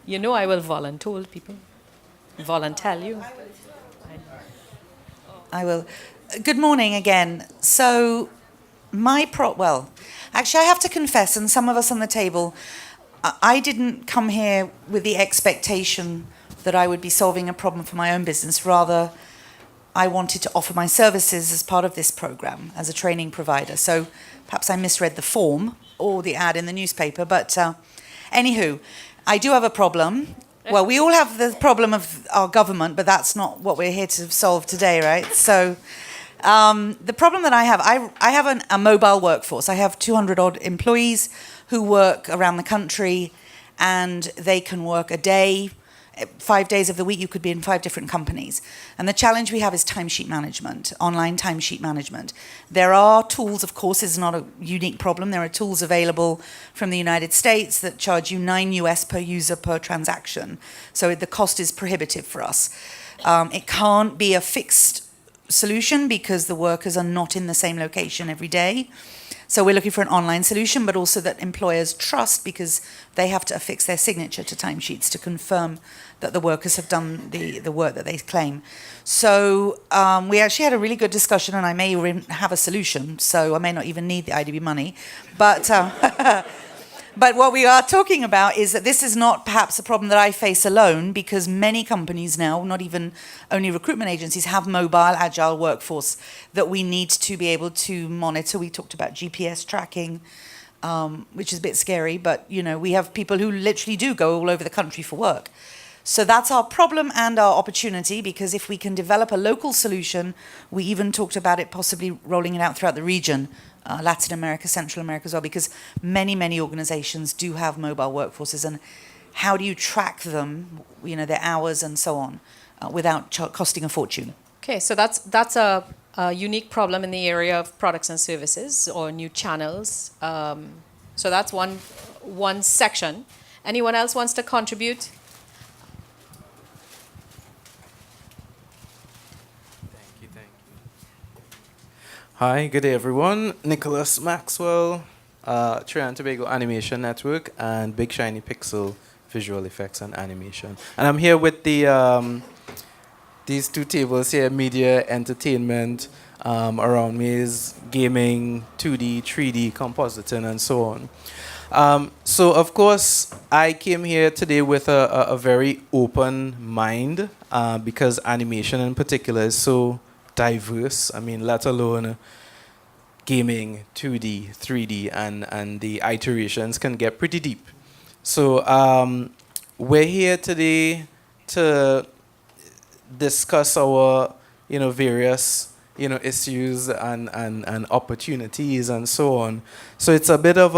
You know I will volunteer people. Volunteer you. I will. Good morning again. So, actually, I have to confess, and some of us on the table, I didn't come here with the expectation that I would be solving a problem for my own business. Rather, I wanted to offer my services as part of this program as a training provider. So perhaps I misread the form or the ad in the newspaper, but anywho, I do have a problem. Well, we all have the problem of our government, but that's not what we're here to solve today, right? So the problem that I have a mobile workforce. I have 200 odd employees who work around the country, and they can work a day, 5 days of the week. You could be in 5 different companies. And the challenge we have is timesheet management, online timesheet management. There are tools, of course, it's not a unique problem. There are tools available from the United States that charge you $9 per user per transaction. So the cost is prohibitive for us. It can't be a fixed solution because the workers are not in the same location every day. So we're looking for an online solution, but also that employers trust, because they have to affix their signature to timesheets to confirm that the workers have done the work that they claim. So we actually had a really good discussion, and I may even have a solution, so I may not even need the IDB money. But but what we are talking about is that this is not perhaps a problem that I face alone, because many companies now, not even only recruitment agencies, have mobile, agile workforce that we need to be able to monitor. We talked about GPS tracking, which is a bit scary, but we have people who literally do go all over the country for work. So that's our problem and our opportunity, because if we can develop a local solution, we even talked about it possibly rolling it out throughout the region, Latin America, Central America as well, because many organizations do have mobile workforces, and how do you track them, their hours and so on, without costing a fortune? Okay, so that's a unique problem in the area of products and services or new channels. So that's one section. Anyone else wants to contribute? Hi, good day everyone. Nicholas Maxwell, Trinidad and Tobago Animation Network and Big Shiny Pixel Visual Effects and Animation. And I'm here with these 2 tables here, media, entertainment. Around me is gaming, 2D, 3D, compositing, and so on. So of course, I came here today with a very open mind because animation in particular is so diverse. I mean, let alone gaming, 2D, 3D, and the iterations can get pretty deep. So we're here today to discuss our, various, issues and opportunities and so on. So it's a bit of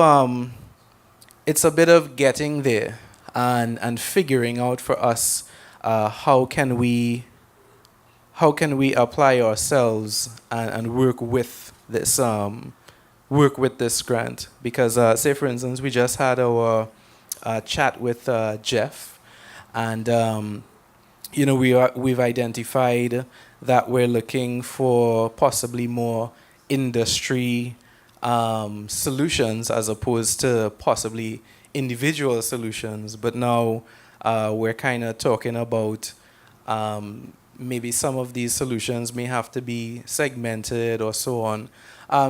getting there and figuring out for us how can we apply ourselves and work with this grant? Because say for instance, we just had our chat with Geoff, and we've identified that we're looking for possibly more industry solutions as opposed to possibly individual solutions. But now we're kind of talking about maybe some of these solutions may have to be segmented or so on.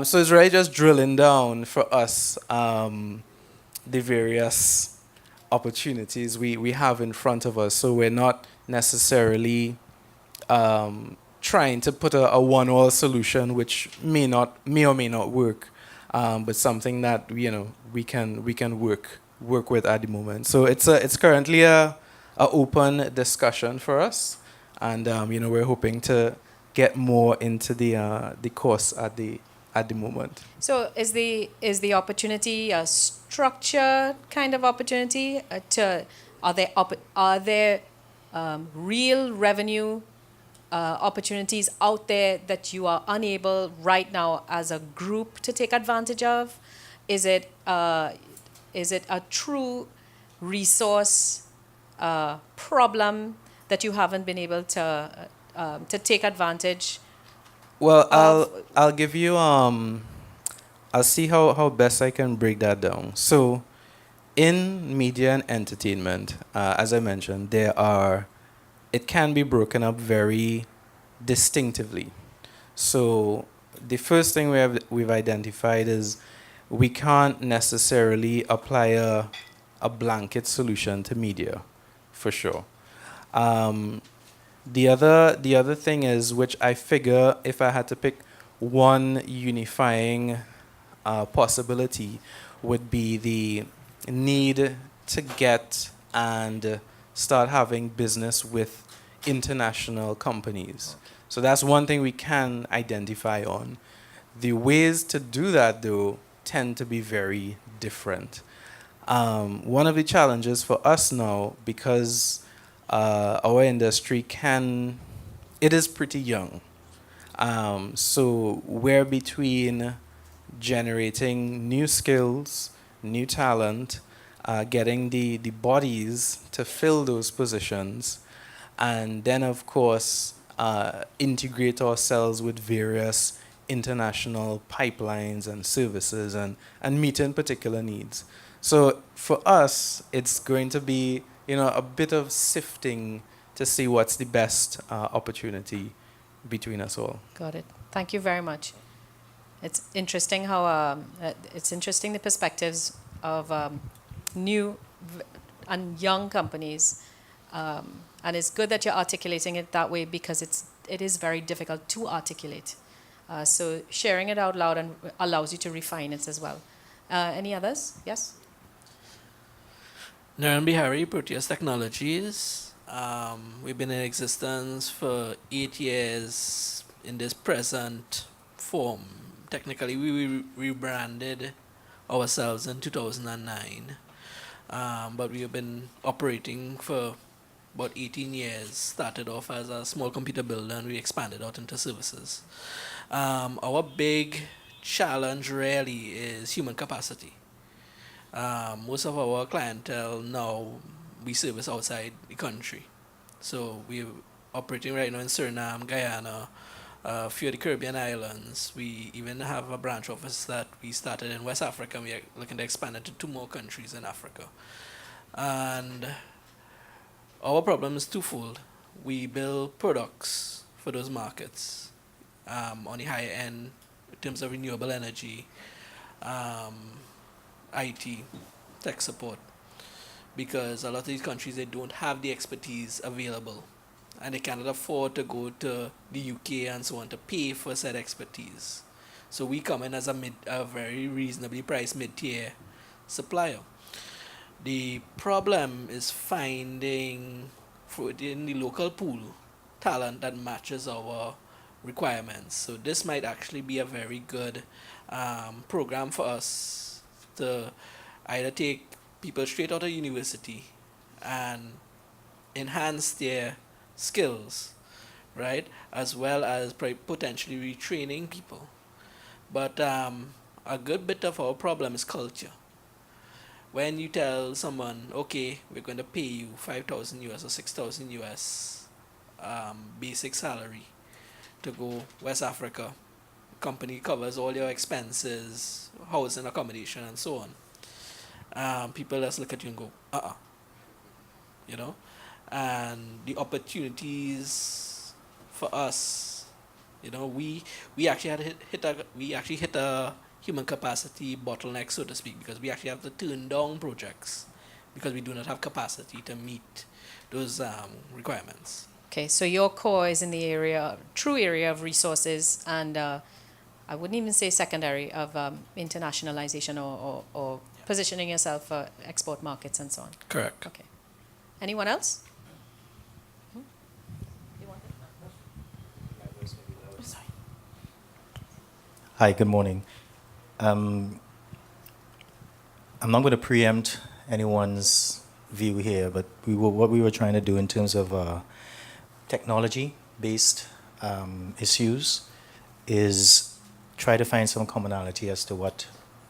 So it's really just drilling down for us the various opportunities we have in front of us. So we're not necessarily trying to put a one-all solution which may or may not work, but something that we can work with at the moment. So it's currently a open discussion for us. And we're hoping to get more into the course at the moment. So is the opportunity a structure kind of opportunity? Are there real revenue opportunities out there that you are unable right now as a group to take advantage of? Is it a true resource problem that you haven't been able to take advantage? Well, I'll give you I'll see how best I can break that down. So, in media and entertainment, as I mentioned, it can be broken up very distinctively. So, the first thing we've identified is we can't necessarily apply a blanket solution to media, for sure. The other thing is, which I figure if I had to pick one unifying possibility, would be the need to get and start having business with international companies. So that's one thing we can identify on. The ways to do that, though, tend to be very different. One of the challenges for us now, because our industry it is pretty young. So we're between generating new skills, new talent, getting the bodies to fill those positions, and then, of course, integrate ourselves with various international pipelines and services and meeting particular needs. So for us, it's going to be, a bit of sifting to see what's the best opportunity between us all. Got it. Thank you very much. It's interesting the perspectives of new and young companies, and it's good that you're articulating it that way, because it is very difficult to articulate. So sharing it out loud and allows you to refine it as well. Any others? Yes. Naran Bihari, Proteus Technologies. We've been in existence for 8 years in this present form. Technically, we rebranded ourselves in 2009, but we have been operating for about 18 years. Started off as a small computer builder, and we expanded out into services. Our big challenge really is human capacity. Most of our clientele now we service outside the country. So we're operating right now in Suriname, Guyana, a few of the Caribbean islands. We even have a branch office that we started in West Africa. We are looking to expand it to 2 more countries in Africa. And our problem is twofold. We build products for those markets on the high end in terms of renewable energy, IT, tech support, because a lot of these countries, they don't have the expertise available, and they cannot afford to go to the UK and so on to pay for said expertise. So we come in as a very reasonably priced mid-tier supplier. The problem is finding in the local pool talent that matches our requirements. So this might actually be a very good program for us to either take people straight out of university and enhance their skills, right, as well as potentially retraining people. But a good bit of our problem is culture. When you tell someone, okay, we're going to pay you 5,000 US or 6,000 US basic salary to go West Africa, company covers all your expenses, housing, accommodation, and so on. People just look at you and go, and the opportunities for us, we actually hit a human capacity bottleneck, so to speak, because we actually have to turn down projects because we do not have capacity to meet those requirements. Okay, so your core is in the true area of resources, and I wouldn't even say secondary, of internationalization or positioning yourself for export markets and so on. Correct. Okay. Anyone else? Hi, good morning. I'm not going to preempt anyone's view here, but what we were trying to do in terms of technology-based issues is try to find some commonality as to what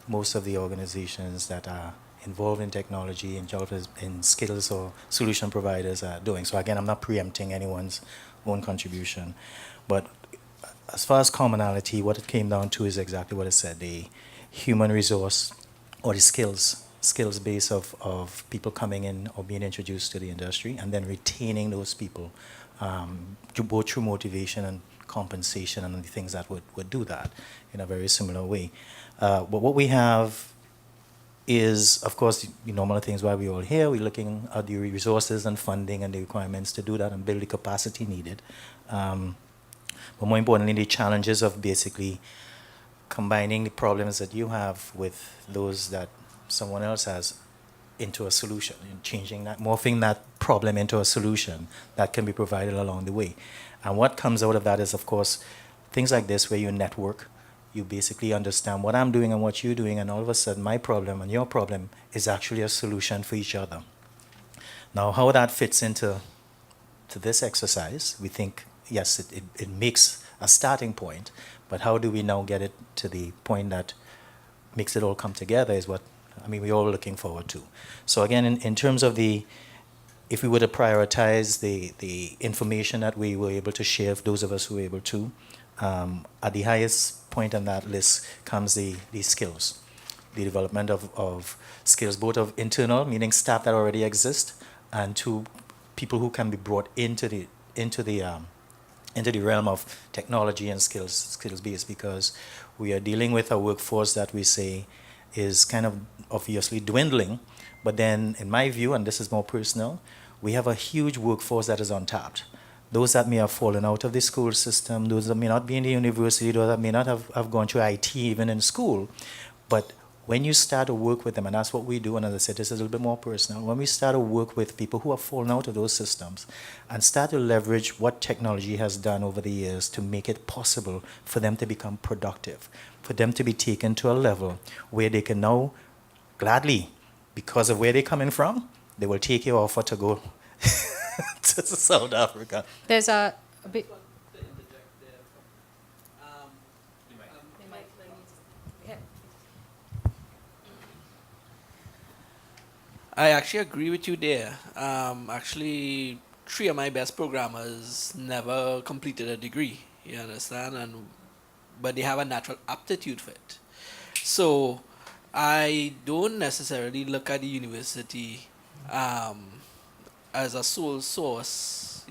most of the organizations that are involved in technology, in skills or solution providers are doing. So again, I'm not preempting anyone's own contribution, but as far as commonality, what it came down to is exactly what I said, the human resource or the skills base of people coming in or being introduced to the industry, and then retaining those people, both through motivation and compensation and the things that would do that in a very similar way. But what we have is, of course, the normal things why we're all here. We're looking at the resources and funding and the requirements to do that and build the capacity needed. But more importantly, the challenges of basically combining the problems that you have with those that someone else has into a solution, and changing that, morphing that problem into a solution that can be provided along the way. And what comes out of that is, of course, things like this where you network, you basically understand what I'm doing and what you're doing, and all of a sudden my problem and your problem is actually a solution for each other. Now, how that fits into this exercise, we think, yes, it makes a starting point, but how do we now get it to the point that makes it all come together is what, I mean, we're all looking forward to. So again, in terms of if we were to prioritize the information that we were able to share, those of us who were able to, at the highest point on that list comes the skills, the development of skills, both of internal, meaning staff that already exist, and to people who can be brought into the realm of technology and skills based, because we are dealing with a workforce that we say is kind of obviously dwindling. But then, in my view, and this is more personal, we have a huge workforce that is untapped. Those that may have fallen out of the school system, those that may not be in the university, those that may not have gone through IT even in school. But when you start to work with them, and that's what we do, and as I said, this is a little bit more personal, when we start to work with people who have fallen out of those systems and start to leverage what technology has done over the years to make it possible for them to become productive, for them to be taken to a level where they can now gladly, because of where they're coming from, they will take your offer to go to South Africa. There's a bit. I actually agree with you there. Actually, 3 of my best programmers never completed a degree, you understand? But they have a natural aptitude for it. So I don't necessarily look at the university as a sole source,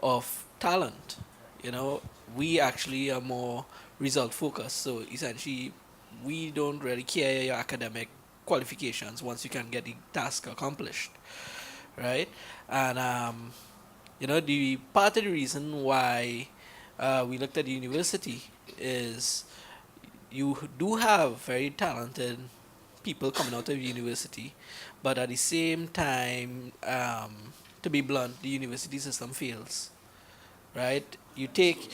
of talent. We actually are more result focused. So essentially, we don't really care your academic qualifications once you can get the task accomplished, right? And the part of the reason why we looked at the university is you do have very talented people coming out of university, but at the same time, to be blunt, the university system fails, right? You take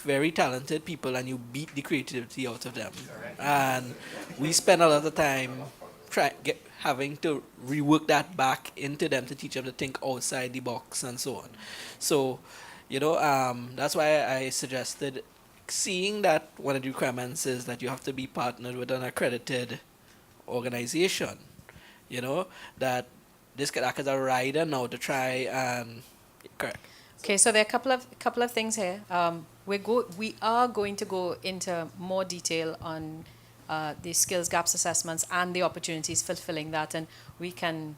very talented people and you beat the creativity out of them. And we spend a lot of time having to rework that back into them to teach them to think outside the box and so on. So, that's why I suggested, seeing that one of the requirements is that you have to be partnered with an accredited organization, that this could act as a rider now to try and correct. Okay, so there are a couple of things here. We are going to go into more detail on the skills gaps assessments and the opportunities fulfilling that, and we can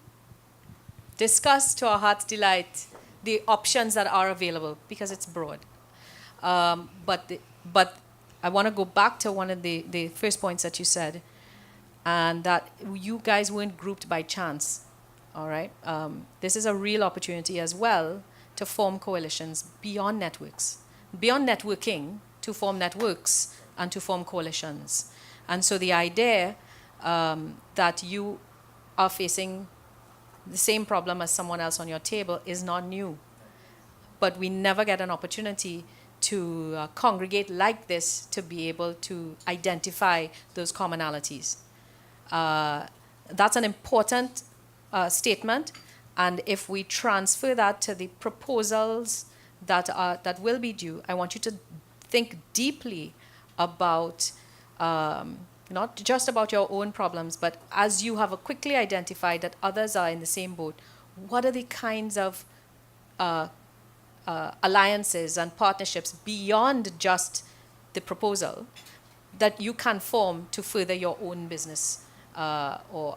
discuss to our heart's delight the options that are available because it's broad. But I want to go back to one of the first points that you said, and that you guys weren't grouped by chance. All right, this is a real opportunity as well to form coalitions beyond networking, to form networks and to form coalitions. And so the idea that you are facing the same problem as someone else on your table is not new. But we never get an opportunity to congregate like this to be able to identify those commonalities. That's an important statement. And if we transfer that to the proposals that will be due, I want you to think deeply about not just about your own problems, but as you have quickly identified that others are in the same boat, what are the kinds of alliances and partnerships beyond just the proposal that you can form to further your own business or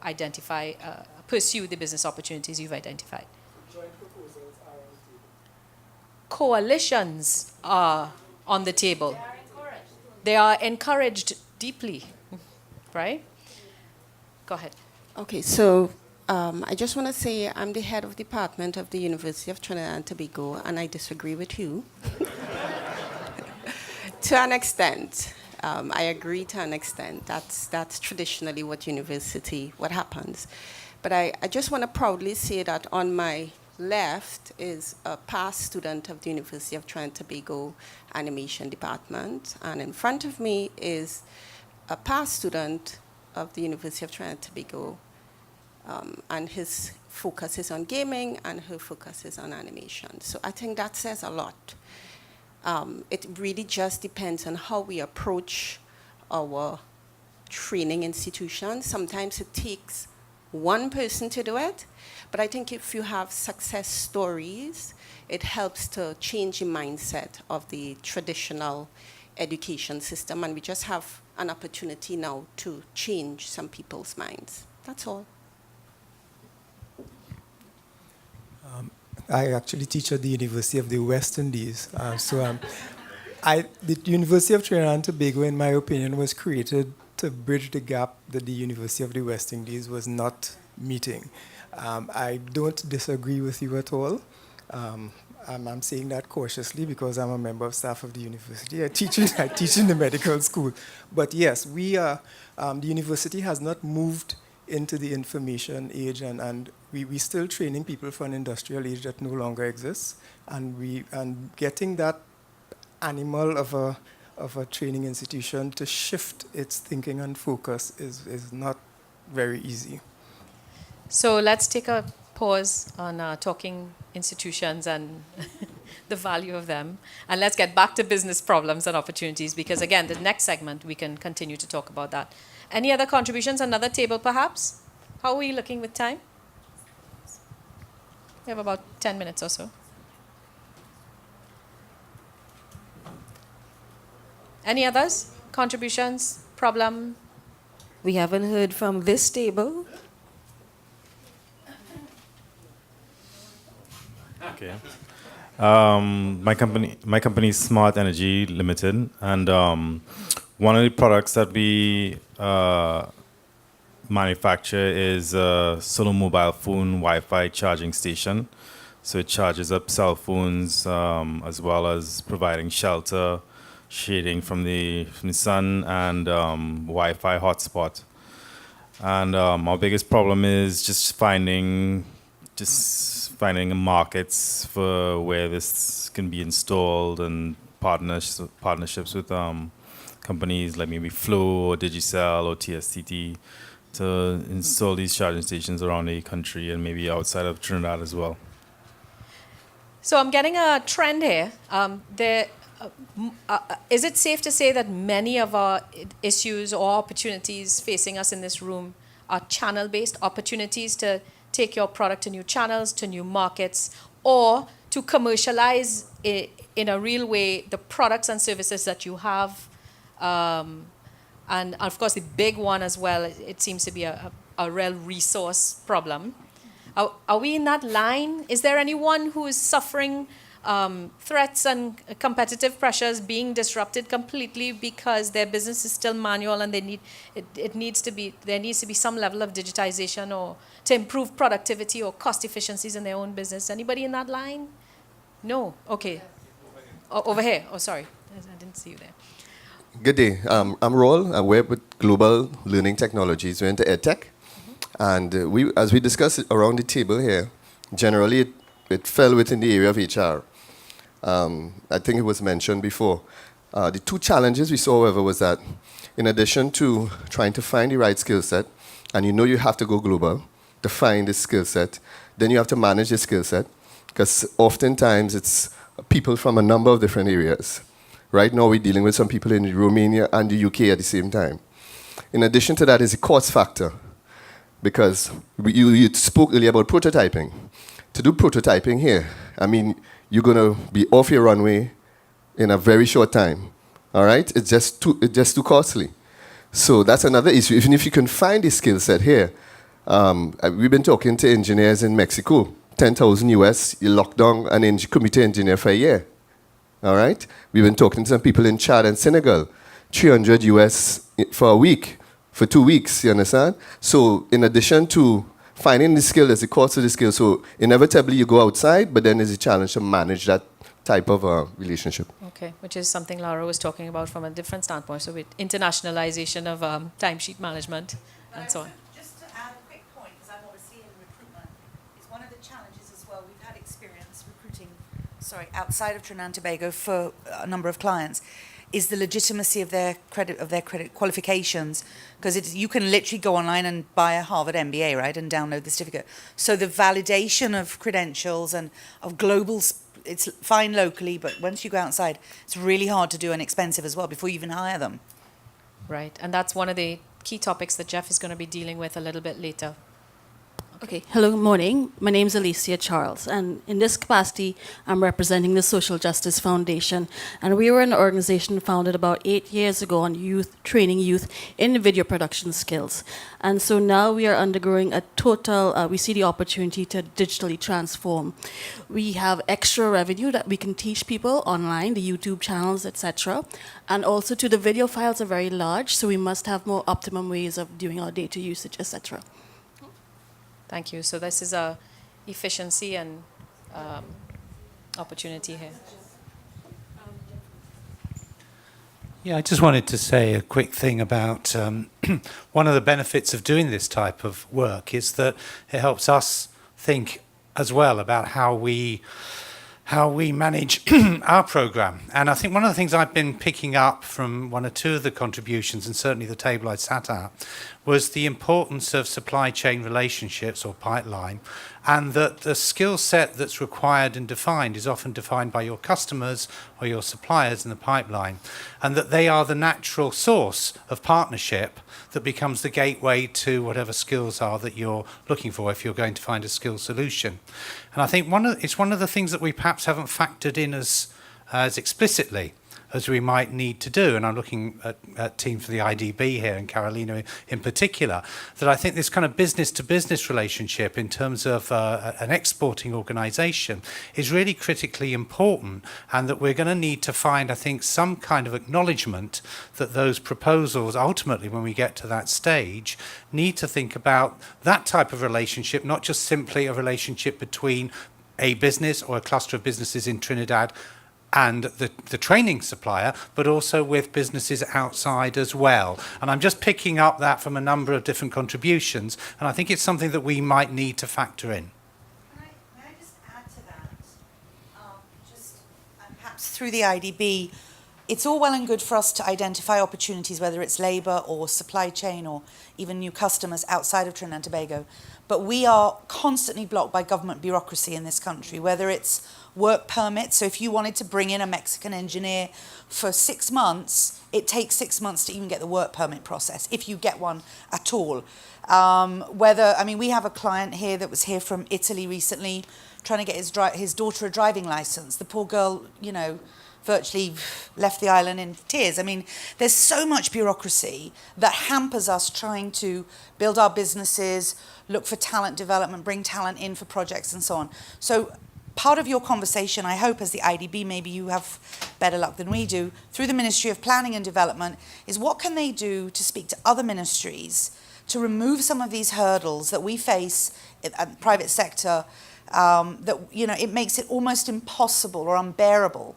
pursue the business opportunities you've identified? Joint proposals are on the table. Coalitions are on the table. They are encouraged deeply, right? Go ahead. Okay, so I just want to say I'm the head of department of the University of Trinidad and Tobago, and I disagree with you. To an extent. I agree to an extent. That's traditionally what happens. But I just want to proudly say that on my left is a past student of the University of Trinidad and Tobago animation department, and in front of me is a past student of the University of Trinidad and Tobago, and his focus is on gaming and her focus is on animation. So I think that says a lot. It really just depends on how we approach our training institutions. Sometimes it takes one person to do it, but I think if you have success stories, it helps to change the mindset of the traditional education system, and we just have an opportunity now to change some people's minds. That's all. I actually teach at the University of the West Indies. The University of Trinidad and Tobago, in my opinion, was created to bridge the gap that the University of the West Indies was not meeting. I don't disagree with you at all. I'm saying that cautiously because I'm a member of staff of the university. I teach in the medical school. But yes, the university has not moved into the information age, and we still training people for an industrial age that no longer exists, and getting that animal of a training institution to shift its thinking and focus is not very easy. So let's take a pause on talking institutions and the value of them, and let's get back to business problems and opportunities, because again, the next segment we can continue to talk about that. Any other contributions? Another table, perhaps? How are we looking with time? We have about 10 minutes or so. Any others? Contributions? Problem? We haven't heard from this table. Okay. My company is Smart Energy Limited, and one of the products that we manufacture is a solar mobile phone Wi-Fi charging station. So it charges up cell phones, as well as providing shelter, shading from the sun, and Wi-Fi hotspot. And our biggest problem is just finding markets for where this can be installed, and partnerships with companies like maybe Flow or Digicel or TSTT to install these charging stations around the country and maybe outside of Trinidad as well. So I'm getting a trend here. Is it safe to say that many of our issues or opportunities facing us in this room are channel-based opportunities to take your product to new channels, to new markets, or to commercialize in a real way the products and services that you have? And of course, the big one as well, it seems to be a real resource problem. Are we in that line? Is there anyone who is suffering threats and competitive pressures, being disrupted completely because their business is still manual and there needs to be some level of digitization or to improve productivity or cost efficiencies in their own business? Anybody in that line? No? Okay. Over here. Oh, sorry. I didn't see you there. Good day. I'm Roel. I work with Global Learning Technologies. We're into EdTech. And as we discussed around the table here, generally it fell within the area of HR. I think it was mentioned before. The two challenges we saw, however, was that in addition to trying to find the right skill set, and you have to go global to find this skill set, then you have to manage the skill set, because oftentimes it's people from a number of different areas. Right now we're dealing with some people in Romania and the UK at the same time. In addition to that is the cost factor, because you spoke earlier about prototyping. To do prototyping here, I mean, you're going to be off your runway in a very short time. All right? It's just too costly. So that's another issue. Even if you can find the skill set here, we've been talking to engineers in Mexico, 10,000 US, you lock down an computer engineer for a year. All right? We've been talking to some people in Chad and Senegal, 300 US for a week for 2 weeks, you understand? So in addition to finding the skill, there's the cost of the skill. So inevitably you go outside, but then there's a challenge to manage that type of relationship. Okay, which is something Laura was talking about from a different standpoint. So with internationalization of timesheet management and so on. Just to add a quick point, because I'm obviously in recruitment, is one of the challenges as well. We've had experience recruiting, outside of Trinidad and Tobago for a number of clients, is the legitimacy of their credit qualifications, because you can literally go online and buy a Harvard MBA, right, and download the certificate. So the validation of credentials and of global, it's fine locally, but once you go outside, it's really hard to do and expensive as well before you even hire them. Right, and that's one of the key topics that Geoff is going to be dealing with a little bit later. Okay, hello, good morning. My name is Alicia Charles, and in this capacity, I'm representing the Social Justice Foundation. And we were an organization founded about 8 years ago on training youth in video production skills. And so now we are undergoing a total, we see the opportunity to digitally transform. We have extra revenue that we can teach people online, the YouTube channels, etc. And also too, the video files are very large, so we must have more optimum ways of doing our data usage, etc. Thank you. So this is a efficiency and opportunity here. Yeah, I just wanted to say a quick thing about one of the benefits of doing this type of work is that it helps us think as well about how we manage our program. And I think one of the things I've been picking up from one or two of the contributions, and certainly the table I sat at, was the importance of supply chain relationships or pipeline, and that the skill set that's required and defined is often defined by your customers or your suppliers in the pipeline, and that they are the natural source of partnership that becomes the gateway to whatever skills are that you're looking for if you're going to find a skill solution. And I think it's one of the things that we perhaps haven't factored in as explicitly as we might need to do, and I'm looking at team for the IDB here, and Carolina in particular, that I think this kind of business-to-business relationship in terms of an exporting organisation is really critically important, and that we're going to need to find, I think, some kind of acknowledgement that those proposals, ultimately, when we get to that stage, need to think about that type of relationship, not just simply a relationship between a business or a cluster of businesses in Trinidad and the training supplier, but also with businesses outside as well. And I'm just picking up that from a number of different contributions, and I think it's something that we might need to factor in. May I just add to that? Perhaps through the IDB, it's all well and good for us to identify opportunities, whether it's labour or supply chain or even new customers outside of Trinidad and Tobago. But we are constantly blocked by government bureaucracy in this country, whether it's work permits. So if you wanted to bring in a Mexican engineer for 6 months, it takes 6 months to even get the work permit process, if you get one at all. We have a client here that was here from Italy recently, trying to get his daughter a driving license. The poor girl, virtually left the island in tears. I mean, there's so much bureaucracy that hampers us trying to build our businesses, look for talent development, bring talent in for projects and so on. So part of your conversation, I hope, as the IDB, maybe you have better luck than we do, through the Ministry of Planning and Development, is what can they do to speak to other ministries to remove some of these hurdles that we face at the private sector, it makes it almost impossible or unbearable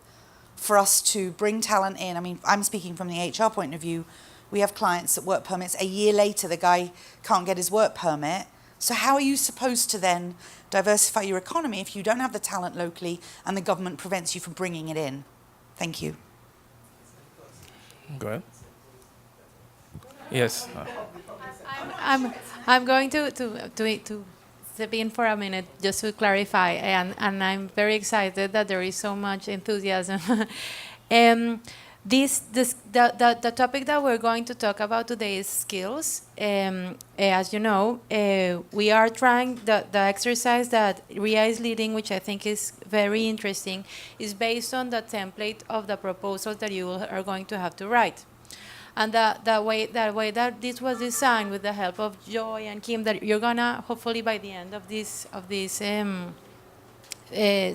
for us to bring talent in. I mean, I'm speaking from the HR point of view. We have clients that work permits. A year later, the guy can't get his work permit. So how are you supposed to then diversify your economy if you don't have the talent locally and the government prevents you from bringing it in? Thank you. Go ahead. Yes. I'm going to step in for a minute just to clarify, and I'm very excited that there is so much enthusiasm. The topic that we're going to talk about today is skills. As you know, we are trying, the exercise that Rhea is leading, which I think is very interesting, is based on the template of the proposals that you are going to have to write. And the way that this was designed, with the help of Joy and Kim, that you're gonna hopefully by the end of these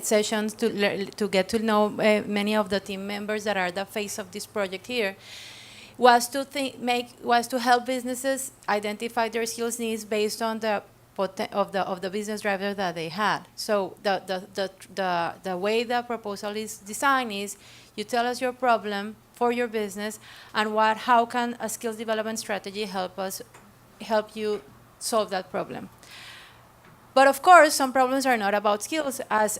sessions to get to know many of the team members that are the face of this project here, was to help businesses identify their skills needs based on the of the business driver that they had. So the way the proposal is designed is you tell us your problem for your business and how can a skills development strategy help you solve that problem. But of course, some problems are not about skills. As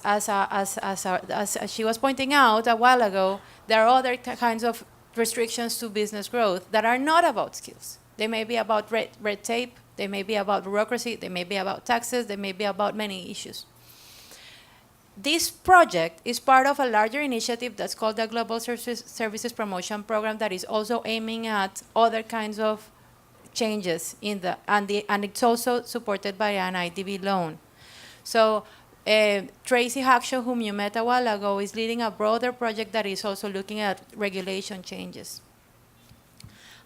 she was pointing out a while ago, there are other kinds of restrictions to business growth that are not about skills. They may be about red tape, they may be about bureaucracy, they may be about taxes, they may be about many issues. This project is part of a larger initiative that's called the Global Services Promotion Program that is also aiming at other kinds of changes and it's also supported by an IDB loan. So Tracy Hackshaw, whom you met a while ago, is leading a broader project that is also looking at regulation changes.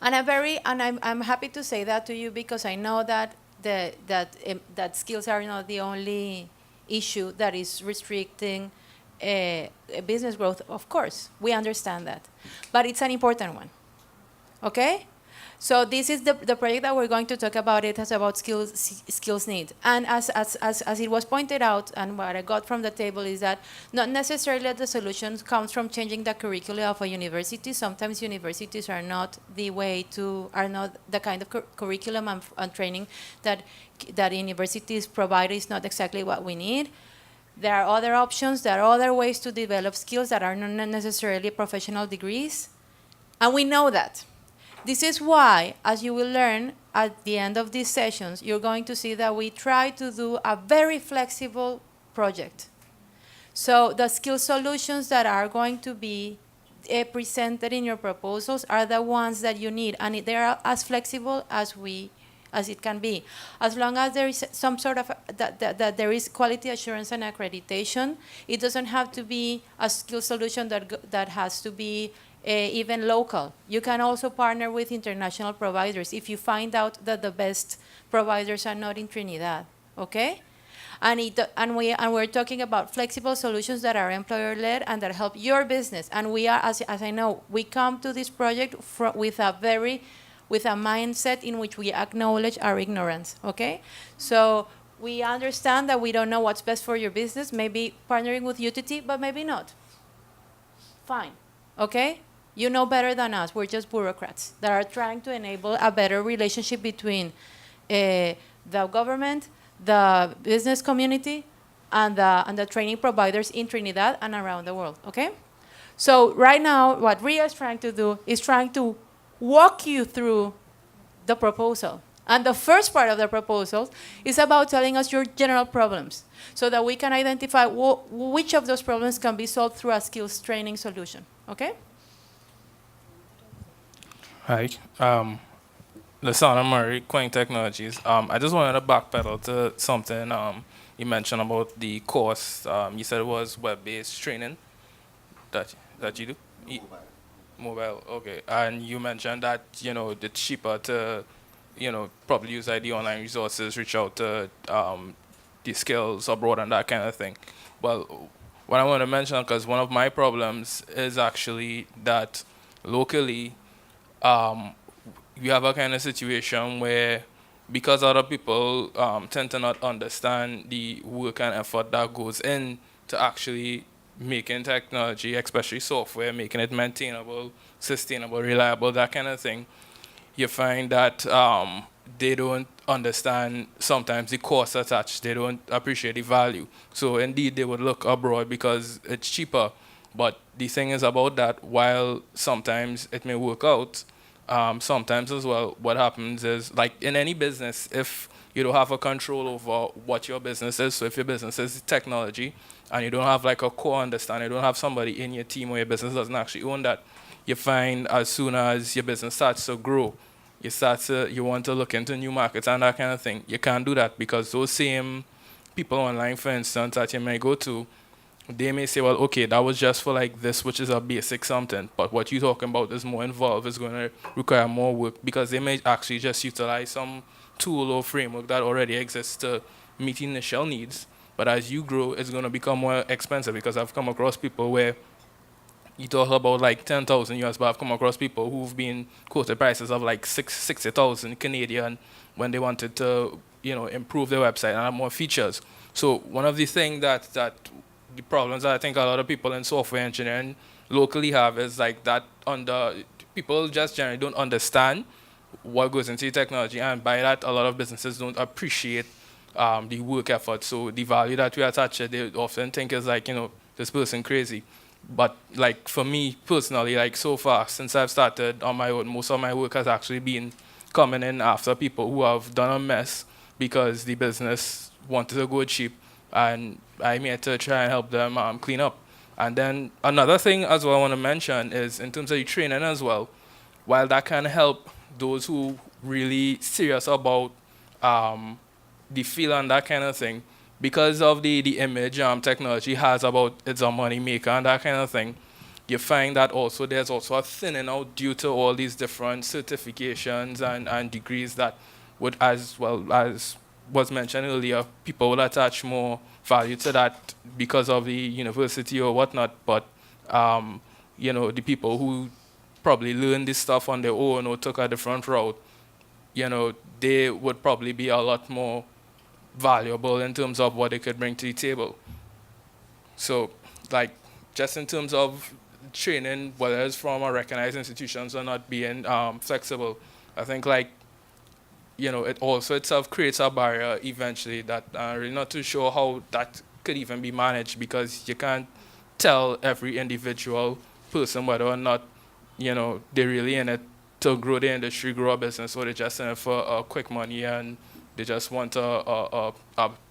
And I'm happy to say that to you because I know that that skills are not the only issue that is restricting business growth. Of course, we understand that, but it's an important one. Okay. So this is the project that we're going to talk about. It has about skills need. And as it was pointed out, and what I got from the table is that not necessarily the solution comes from changing the curricula of a university. Sometimes universities are not the kind of curriculum and training that universities provide is not exactly what we need. There are other options. There are other ways to develop skills that are not necessarily professional degrees. And we know that. This is why, as you will learn at the end of these sessions, you're going to see that we try to do a very flexible project. So the skill solutions that are going to be presented in your proposals are the ones that you need, and they are as flexible as it can be. As long as there is some sort of, that there is quality assurance and accreditation, it doesn't have to be a skill solution that has to be even local. You can also partner with international providers if you find out that the best providers are not in Trinidad, okay? And we're talking about flexible solutions that are employer-led and that help your business. And we are, as I know, we come to this project with a mindset in which we acknowledge our ignorance, okay? So we understand that we don't know what's best for your business, maybe partnering with UTT, but maybe not. Fine, okay? You know better than us. We're just bureaucrats that are trying to enable a better relationship between the government, the business community, and the training providers in Trinidad and around the world, okay? So right now, what Rhea is trying to do is trying to walk you through the proposal. And the first part of the proposal is about telling us your general problems so that we can identify which of those problems can be solved through a skills training solution, okay? Hi, Lasana Murray, Quang Technologies. I just wanted to backpedal to something you mentioned about the course. You said it was web-based training that you do? Mobile, okay. And you mentioned that, it's cheaper to, probably use the online resources, reach out to the skills abroad and that kind of thing. Well, what I want to mention, because one of my problems is actually that locally, we have a kind of situation where, because other people tend to not understand the work and effort that goes in to actually making technology, especially software, making it maintainable, sustainable, reliable, that kind of thing, you find that they don't understand sometimes the cost attached. They don't appreciate the value. So indeed, they would look abroad because it's cheaper. But the thing is about that, while sometimes it may work out, sometimes as well, what happens is, like in any business, if you don't have a control over what your business is, so if your business is technology, and you don't have like a core understanding, you don't have somebody in your team or your business doesn't actually own that, you find as soon as your business starts to grow, you want to look into new markets and that kind of thing. You can't do that because those same people online, for instance, that you may go to, they may say, well, okay, that was just for like this, which is a basic something, but what you're talking about is more involved, is going to require more work, because they may actually just utilize some tool or framework that already exists to meet initial needs. But as you grow, it's going to become more expensive, because I've come across people where, you talk about like 10,000 US, but I've come across people who've been quoted prices of like 60,000 Canadian when they wanted to, improve their website and have more features. So one of the things that the problems that I think a lot of people in software engineering locally have is like that people just generally don't understand what goes into technology, and by that a lot of businesses don't appreciate the work effort. So the value that we attach, they often think is like, this person crazy. But like for me personally, like so far since I've started on my own, most of my work has actually been coming in after people who have done a mess because the business wanted to go cheap, and I'm here to try and help them clean up. And then another thing as well I want to mention is in terms of the training as well, while that can help those who really serious about the feel and that kind of thing, because of the image technology has about it's a money maker and that kind of thing, you find that also there's also a thinning out due to all these different certifications and degrees that would, as well as was mentioned earlier, people will attach more value to that because of the university or whatnot. But the people who probably learned this stuff on their own or took a different route, they would probably be a lot more valuable in terms of what they could bring to the table. So, like, just in terms of training, whether it's from a recognized institutions or not being flexible, I think, like, it also itself creates a barrier eventually that I'm really not too sure how that could even be managed, because you can't tell every individual person whether or not, they're really in it to grow the industry, grow a business, or they're just in it for quick money and they just want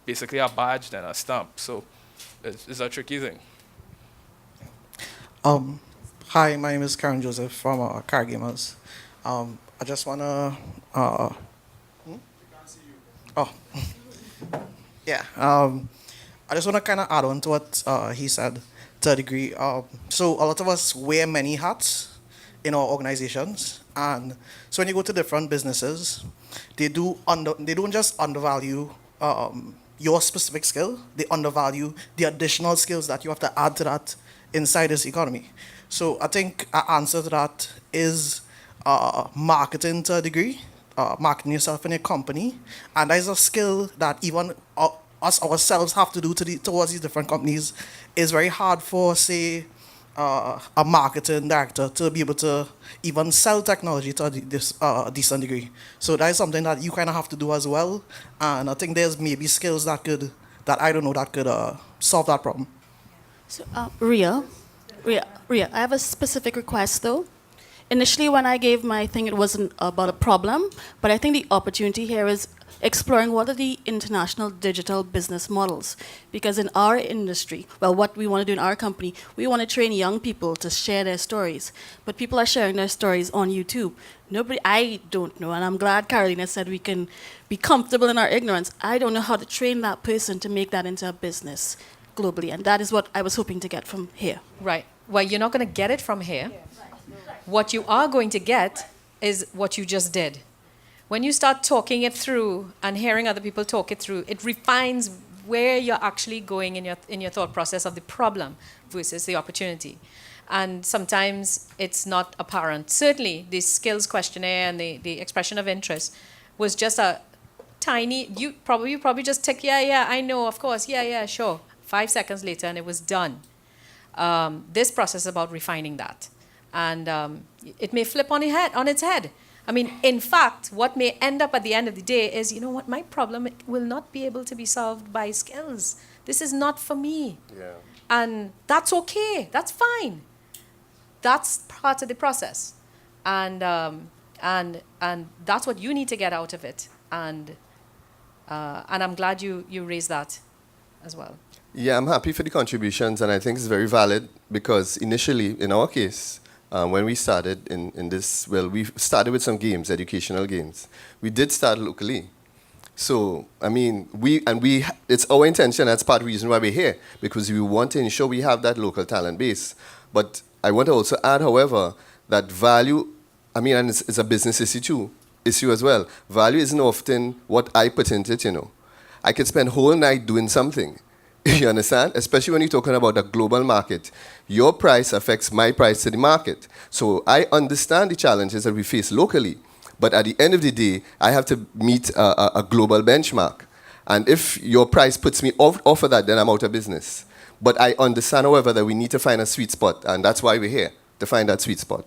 basically a badge and a stamp. So it's a tricky thing. Hi, my name is Karen Joseph from Car Gamers. I just want to... yeah. I just want to kind of add on to what he said to a degree. So a lot of us wear many hats in our organizations, and so when you go to different businesses, they don't just undervalue your specific skill, they undervalue the additional skills that you have to add to that inside this economy. So I think an answer to that is marketing to a degree, marketing yourself in a company, and that is a skill that even us ourselves have to do towards these different companies. It's very hard for, say, a marketing director to be able to even sell technology to a decent degree. So that is something that you kind of have to do as well. And I think there's maybe skills that could solve that problem. So, Rhea, I have a specific request though. Initially, when I gave my thing, it wasn't about a problem, but I think the opportunity here is exploring what are the international digital business models. Because in our industry, well, what we want to do in our company, we want to train young people to share their stories. But people are sharing their stories on YouTube. I don't know, and I'm glad Carolina said we can be comfortable in our ignorance. I don't know how to train that person to make that into a business globally, and that is what I was hoping to get from here. Right. Well, you're not going to get it from here. What you are going to get is what you just did. When you start talking it through and hearing other people talk it through, it refines where you're actually going in your thought process of the problem versus the opportunity. And sometimes it's not apparent. Certainly, the skills questionnaire and the expression of interest was just a tiny, you probably just tick, yeah, I know, of course, yeah, sure. 5 seconds later, and it was done. This process is about refining that. And it may flip on its head. I mean, in fact, what may end up at the end of the day is, you know what, my problem will not be able to be solved by skills. This is not for me. Yeah. And that's okay. That's fine. That's part of the process. And that's what you need to get out of it. And I'm glad you raised that as well. Yeah, I'm happy for the contributions, and I think it's very valid because initially, in our case, when we started in this, we started with some games, educational games. We did start locally. So, I mean, it's our intention, that's part of the reason why we're here, because we want to ensure we have that local talent base. But I want to also add, however, that value, I mean, and it's a business issue as well. Value isn't often what I put into it, I could spend whole night doing something. You understand? Especially when you're talking about the global market. Your price affects my price to the market. So I understand the challenges that we face locally. But at the end of the day, I have to meet a global benchmark. And if your price puts me off of that, then I'm out of business. But I understand, however, that we need to find a sweet spot. And that's why we're here, to find that sweet spot.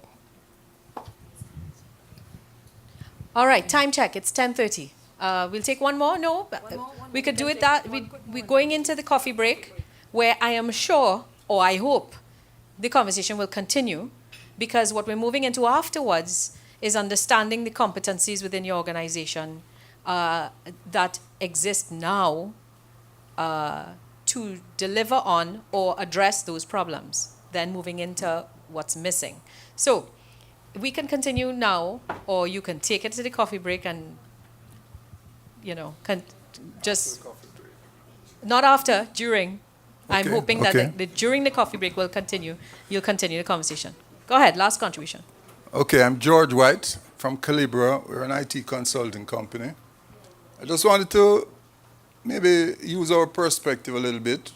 All right, time check. It's 10:30. We'll take one more. No, we could do it that. We're going into the coffee break, where I am sure, or I hope, the conversation will continue, because what we're moving into afterwards is understanding the competencies within your organization that exist now to deliver on or address those problems. Then moving into what's missing. So we can continue now, or you can take it to the coffee break and, just not after, during. I'm hoping that during the coffee break we'll continue. You'll continue the conversation. Go ahead, last contribution. Okay, I'm George White from Calibra. We're an IT consulting company. I just wanted to maybe use our perspective a little bit.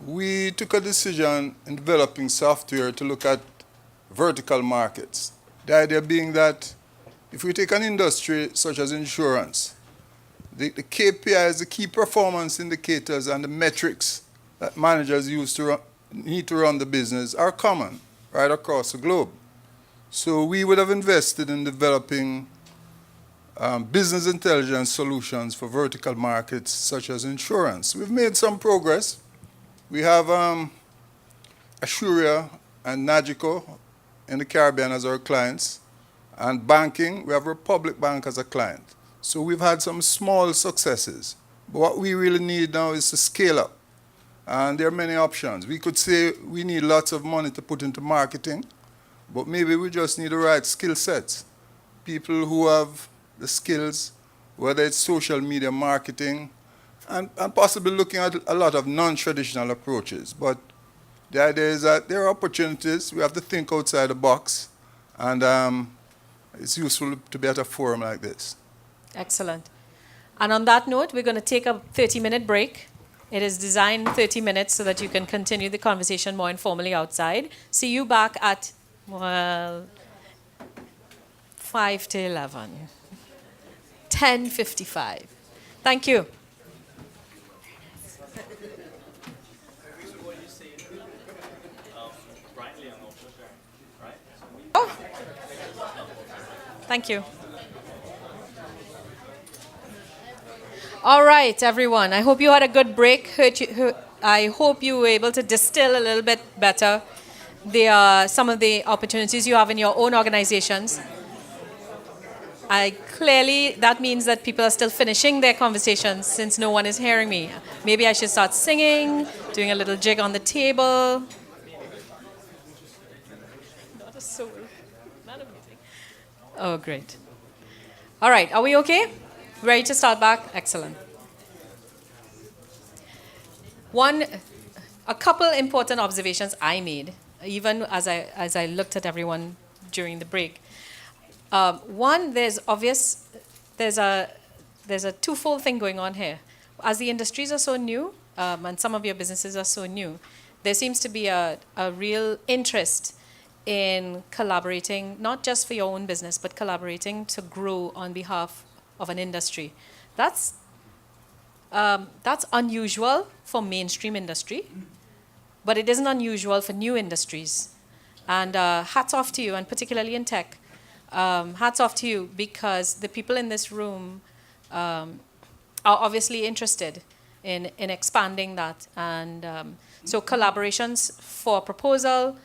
We took a decision in developing software to look at vertical markets. The idea being that if we take an industry such as insurance, the KPIs, the key performance indicators and the metrics that managers need to run the business are common right across the globe. So we would have invested in developing business intelligence solutions for vertical markets such as insurance. We've made some progress. We have Assuria and Nagico in the Caribbean as our clients. And banking, we have Republic Bank as a client. So we've had some small successes. But what we really need now is to scale up. And there are many options. We could say we need lots of money to put into marketing, but maybe we just need the right skill sets. People who have the skills, whether it's social media marketing, and possibly looking at a lot of non-traditional approaches. But the idea is that there are opportunities. We have to think outside the box. And it's useful to be at a forum like this. Excellent. And on that note, we're going to take a 30-minute break. It is designed 30 minutes so that you can continue the conversation more informally outside. See you back at, 5 to 11. 10:55. Thank you. Oh. Thank you. All right, everyone. I hope you had a good break. I hope you were able to distill a little bit better some of the opportunities you have in your own organizations. Clearly, that means that people are still finishing their conversations since no one is hearing me. Maybe I should start singing, doing a little jig on the table. Not a soul. Not a meeting. Oh, great. All right, are we okay? Ready to start back? Excellent. A couple important observations I made, even as I looked at everyone during the break. One, there's a twofold thing going on here. As the industries are so new, and some of your businesses are so new, there seems to be a real interest in collaborating, not just for your own business, but collaborating to grow on behalf of an industry. That's unusual for mainstream industry, but it isn't unusual for new industries. And hats off to you, and particularly in tech. Hats off to you, because the people in this room are obviously interested in expanding that. And so collaborations for proposal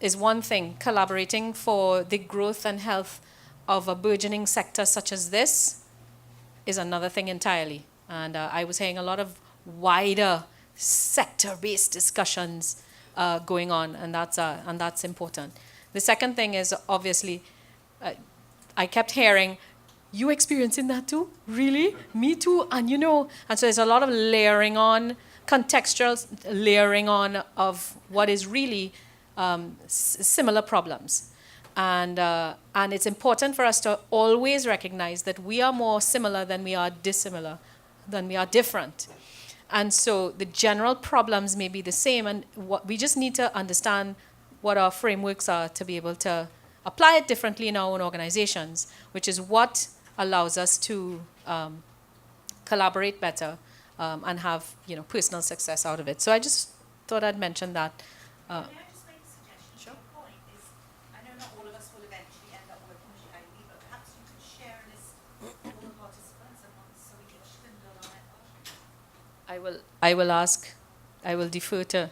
is one thing. Collaborating for the growth and health of a burgeoning sector such as this is another thing entirely. And I was hearing a lot of wider sector-based discussions going on, and that's important. The second thing is obviously, I kept hearing, you experiencing that too? Really? Me too? And and so there's a lot of layering on, contextual layering on of what is really similar problems. And it's important for us to always recognize that we are more similar than we are dissimilar, than we are different. And so the general problems may be the same, and what we just need to understand what our frameworks are to be able to apply it differently in our own organizations, which is what allows us to collaborate better and have personal success out of it. So I just thought I'd mention that. May I just make a suggestion? Sure. The point is, I know not all of us will eventually end up working with GIP, but perhaps you could share a list of all the participants and so we can schedule on it. I will defer to,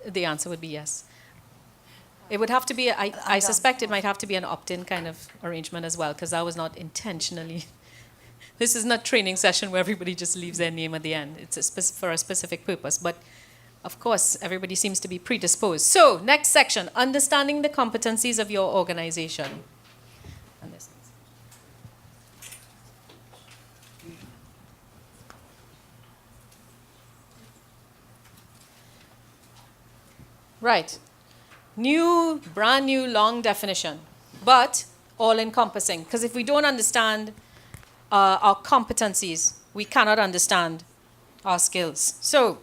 the answer would be yes. It would have to be, I suspect it might have to be an opt-in kind of arrangement as well, because that was not intentionally. This is not training session where everybody just leaves their name at the end. It's for a specific purpose. But of course, everybody seems to be predisposed. So next section, understanding the competencies of your organization. And this. Right. Brand new, long definition, but all-encompassing. Because if we don't understand our competencies, we cannot understand our skills. So,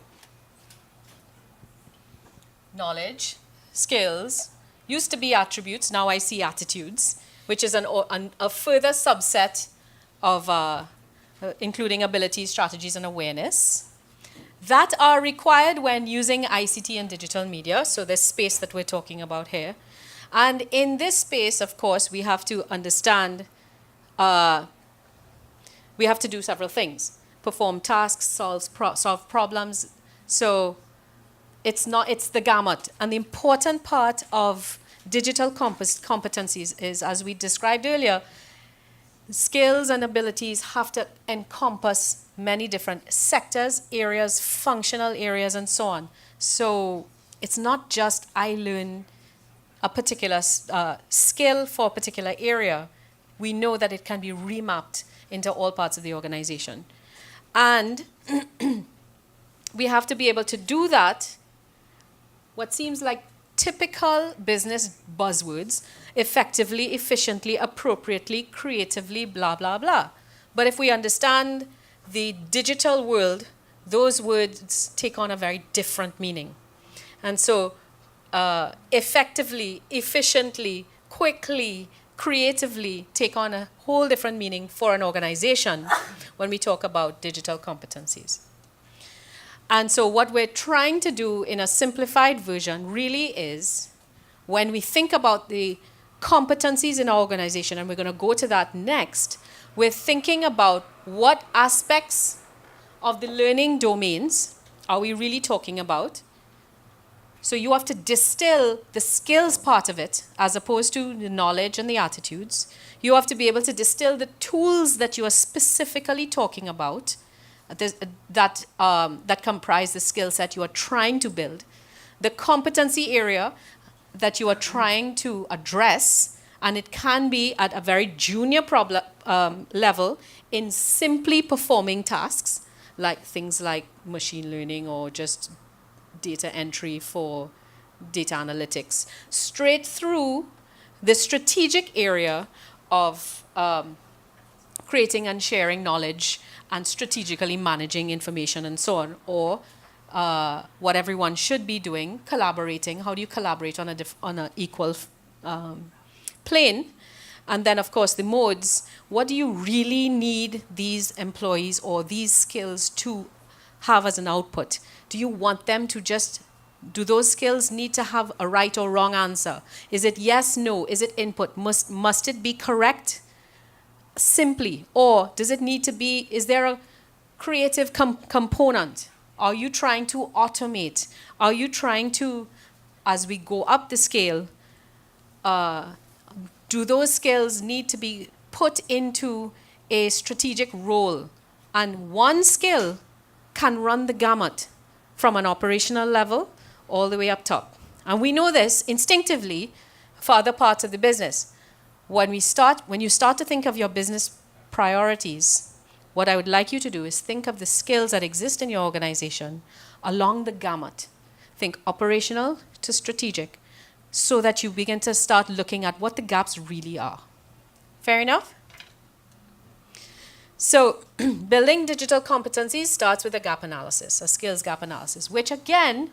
knowledge, skills, used to be attributes, now I see attitudes, which is a further subset of including abilities, strategies, and awareness that are required when using ICT and digital media, so this space that we're talking about here. And in this space, of course, we have to understand, we have to do several things. Perform tasks, solve problems. So it's the gamut. And the important part of digital competencies is, as we described earlier, skills and abilities have to encompass many different sectors, areas, functional areas, and so on. So it's not just I learn a particular skill for a particular area. We know that it can be remapped into all parts of the organization. And we have to be able to do that, what seems like typical business buzzwords, effectively, efficiently, appropriately, creatively, blah, blah, blah. But if we understand the digital world, those words take on a very different meaning. And so effectively, efficiently, quickly, creatively take on a whole different meaning for an organization when we talk about digital competencies. And so what we're trying to do in a simplified version really is, when we think about the competencies in our organization, and we're going to go to that next, we're thinking about what aspects of the learning domains are we really talking about. So you have to distill the skills part of it as opposed to the knowledge and the attitudes. You have to be able to distill the tools that you are specifically talking about that comprise the skill set you are trying to build, the competency area that you are trying to address, and it can be at a very junior level in simply performing tasks, like things like machine learning or just data entry for data analytics, straight through the strategic area of creating and sharing knowledge and strategically managing information and so on, or what everyone should be doing, collaborating. How do you collaborate on an equal plane? And then, of course, the modes. What do you really need these employees or these skills to have as an output? Do you want them to just, do those skills need to have a right or wrong answer? Is it yes, no? Is it input? Must it be correct simply? Or does it need to be, is there a creative component? Are you trying to automate? Are you trying to, as we go up the scale, do those skills need to be put into a strategic role? And one skill can run the gamut from an operational level all the way up top. And we know this instinctively for other parts of the business. When you start to think of your business priorities, what I would like you to do is think of the skills that exist in your organization along the gamut. Think operational to strategic, so that you begin to start looking at what the gaps really are. Fair enough? So building digital competencies starts with a gap analysis, a skills gap analysis, which again,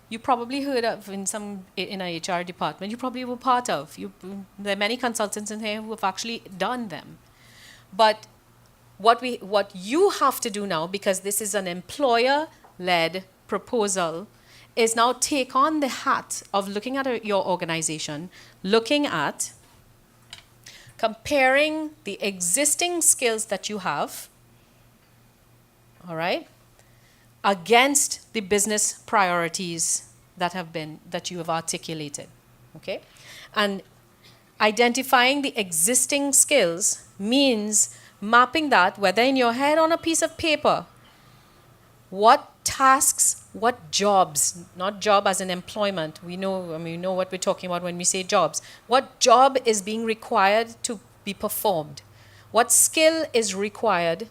you probably heard of in a HR department, you probably were part of. There are many consultants in here who have actually done them. But what you have to do now, because this is an employer-led proposal, is now take on the hat of looking at your organization, looking at comparing the existing skills that you have, all right, against the business priorities that you have articulated, okay? And identifying the existing skills means mapping that, whether in your head or on a piece of paper, what tasks, what jobs, not job as in employment, we know what we're talking about when we say jobs. What job is being required to be performed? What skill is required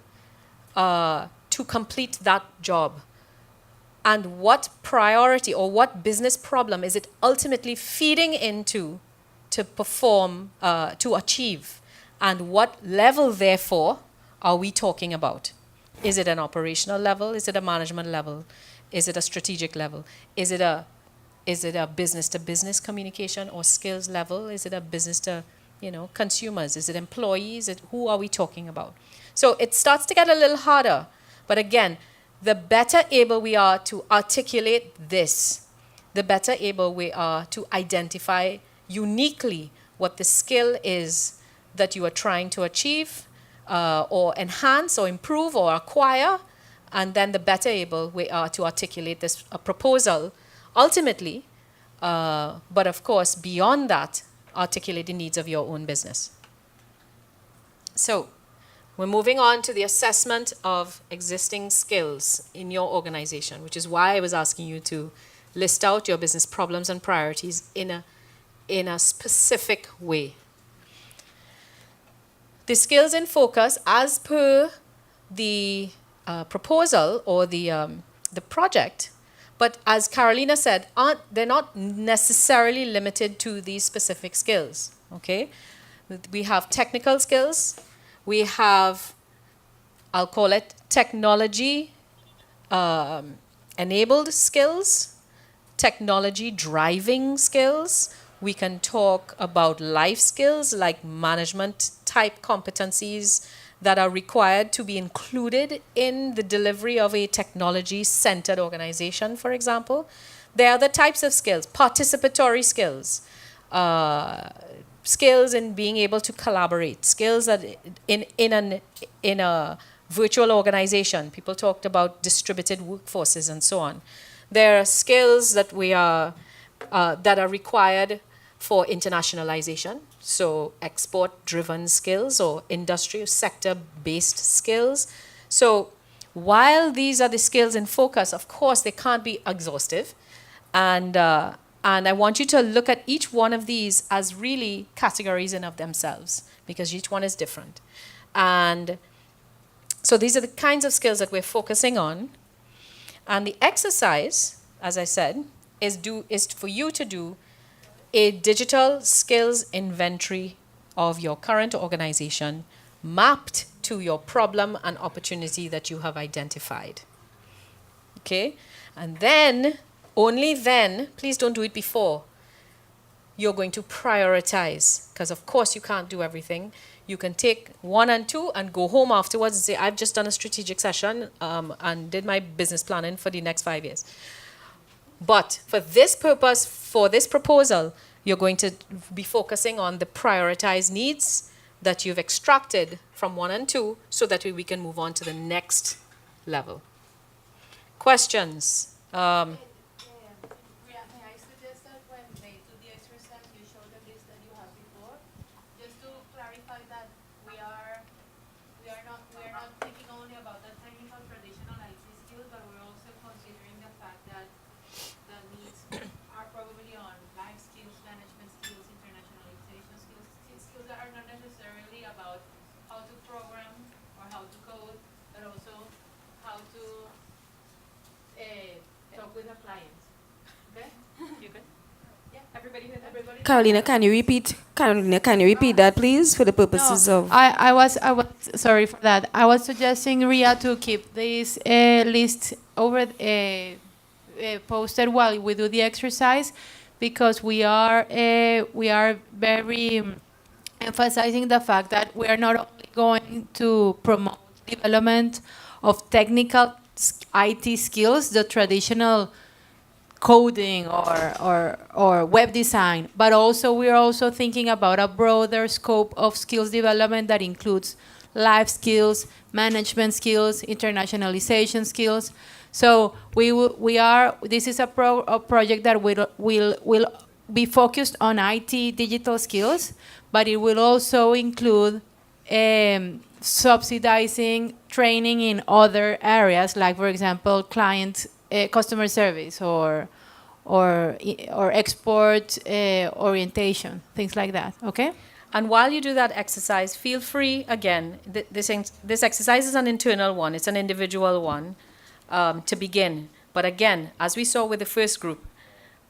to complete that job? And what priority or what business problem is it ultimately feeding into to perform, to achieve? And what level, therefore, are we talking about? Is it an operational level? Is it a management level? Is it a strategic level? Is it a business-to-business communication or skills level? Is it a business to, consumers? Is it employees? Who are we talking about? So it starts to get a little harder. But again, the better able we are to articulate this, the better able we are to identify uniquely what the skill is that you are trying to achieve, or enhance or improve or acquire, and then the better able we are to articulate this proposal ultimately, but of course beyond that, articulate the needs of your own business. So we're moving on to the assessment of existing skills in your organization, which is why I was asking you to list out your business problems and priorities in a specific way. The skills in focus, as per the proposal or the project, but as Carolina said, they're not necessarily limited to these specific skills, okay? We have technical skills, we have, I'll call it technology enabled skills, technology driving skills. We can talk about life skills like management type competencies that are required to be included in the delivery of a technology-centered organization, for example. There are the types of skills, participatory skills, skills in being able to collaborate, skills that in a virtual organization. People talked about distributed workforces and so on. There are skills that that are required for internationalization, so export-driven skills or industrial sector-based skills. So while these are the skills in focus, of course, they can't be exhaustive. And I want you to look at each one of these as really categories in of themselves, because each one is different. And so these are the kinds of skills that we're focusing on. And the exercise, as I said, is for you to do a digital skills inventory of your current organization mapped to your problem and opportunity that you have identified. Okay? And then, only then, please don't do it before, you're going to prioritize, because of course you can't do everything. You can take 1 and 2 and go home afterwards and say, I've just done a strategic session and did my business planning for the next 5 years. But for this purpose, for this proposal, you're going to be focusing on the prioritized needs that you've extracted from 1 and 2 so that we can move on to the next level. Questions? Carolina, can you repeat? Carolina, can you repeat that, please, for the purposes of? I was sorry for that. I was suggesting Rhea to keep this list over posted while we do the exercise, because we are very emphasizing the fact that we are not only going to promote development of technical IT skills, the traditional coding or web design, but also we are also thinking about a broader scope of skills development that includes life skills, management skills, internationalization skills. So this is a project that will be focused on IT digital skills, but it will also include subsidizing training in other areas, like for example, customer service or export orientation, things like that. Okay. And while you do that exercise, feel free, again, this exercise is an internal one, it's an individual one to begin. But again, as we saw with the first group,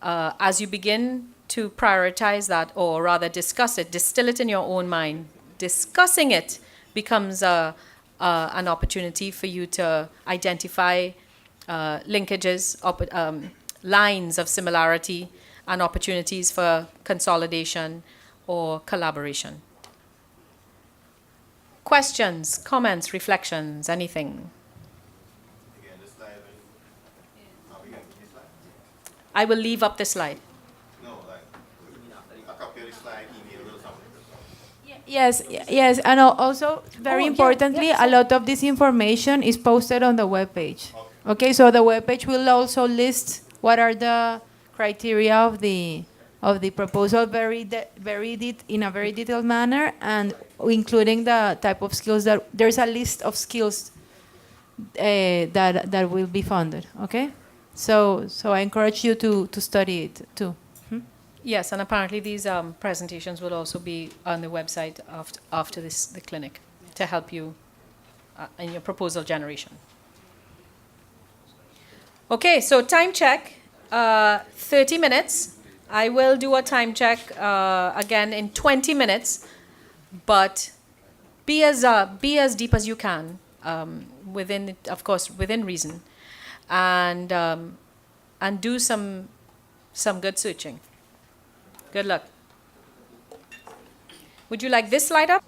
as you begin to prioritize that, or rather discuss it, distill it in your own mind, discussing it becomes an opportunity for you to identify linkages, lines of similarity, and opportunities for consolidation or collaboration. Questions, comments, reflections, anything? I will leave up the slide. Yes, and also very importantly, a lot of this information is posted on the webpage. Okay, so the webpage will also list what are the criteria of the proposal in a very detailed manner, and including the type of skills that there's a list of skills that will be funded. Okay, so I encourage you to study it too. Yes, and apparently these presentations will also be on the website after the clinic to help you in your proposal generation. Okay, so time check, 30 minutes. I will do a time check again in 20 minutes, but be as deep as you can, within, of course, within reason, and do some good searching. Good luck. Would you like this slide up?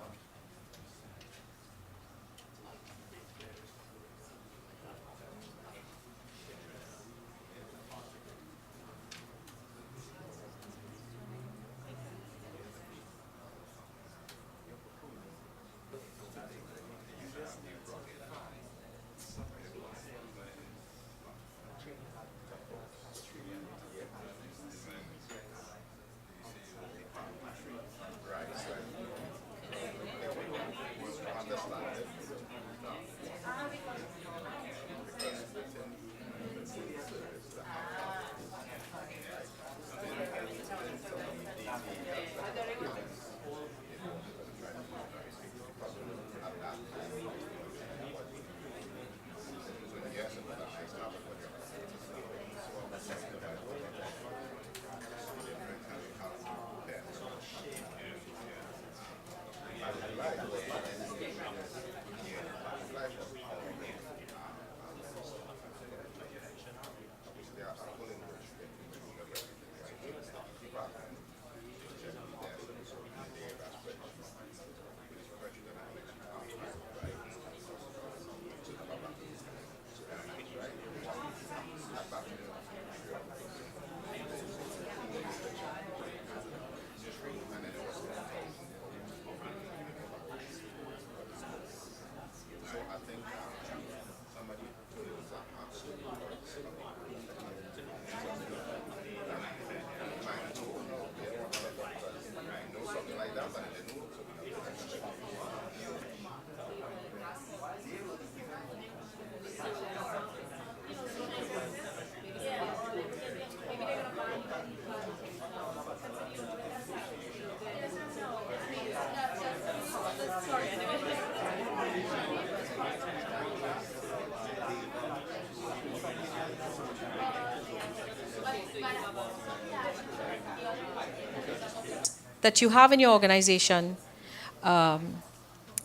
that you have in your organization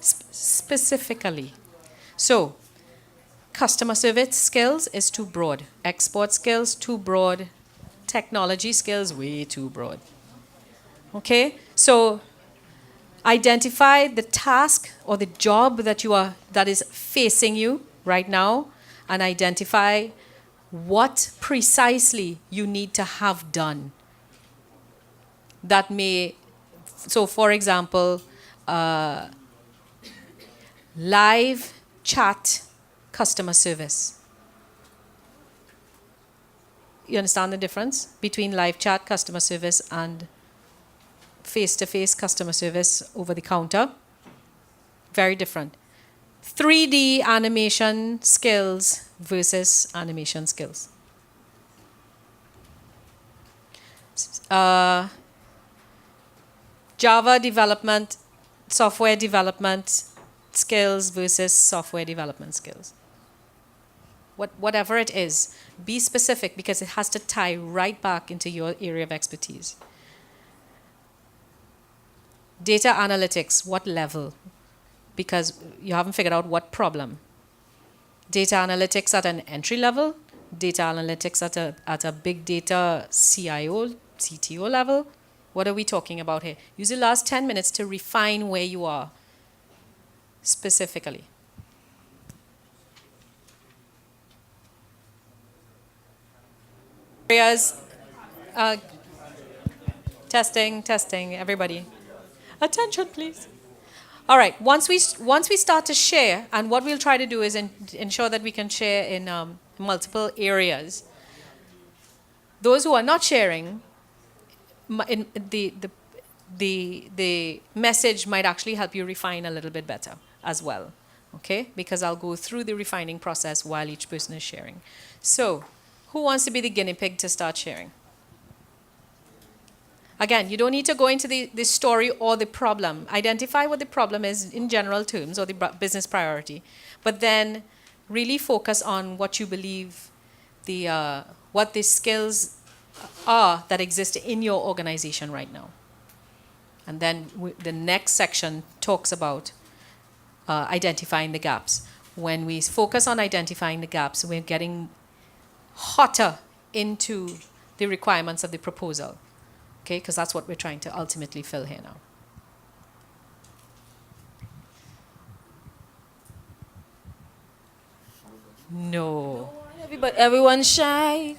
specifically. So, customer service skills is too broad. Export skills, too broad. Technology skills, way too broad. Okay? So, identify the task or the job that is facing you right now, and identify what precisely you need to have done. That may, so for example, live chat customer service. You understand the difference between live chat customer service and face-to-face customer service over the counter? Very different. 3D animation skills versus animation skills. Java development, software development skills versus software development skills. Whatever it is, be specific because it has to tie right back into your area of expertise. Data analytics, what level? Because you haven't figured out what problem. Data analytics at an entry level, data analytics at a big data CIO, CTO level. What are we talking about here? Use the last 10 minutes to refine where you are specifically. Areas, testing, everybody. Attention, please. All right, once we start to share, and what we'll try to do is ensure that we can share in multiple areas. Those who are not sharing, the message might actually help you refine a little bit better as well, okay? Because I'll go through the refining process while each person is sharing. So, who wants to be the guinea pig to start sharing? Again, you don't need to go into the story or the problem. Identify what the problem is in general terms or the business priority, but then really focus on what you believe what the skills are that exist in your organization right now. And then the next section talks about identifying the gaps. When we focus on identifying the gaps, we're getting hotter into the requirements of the proposal. Okay, because that's what we're trying to ultimately fill here now. No. Everyone's shy.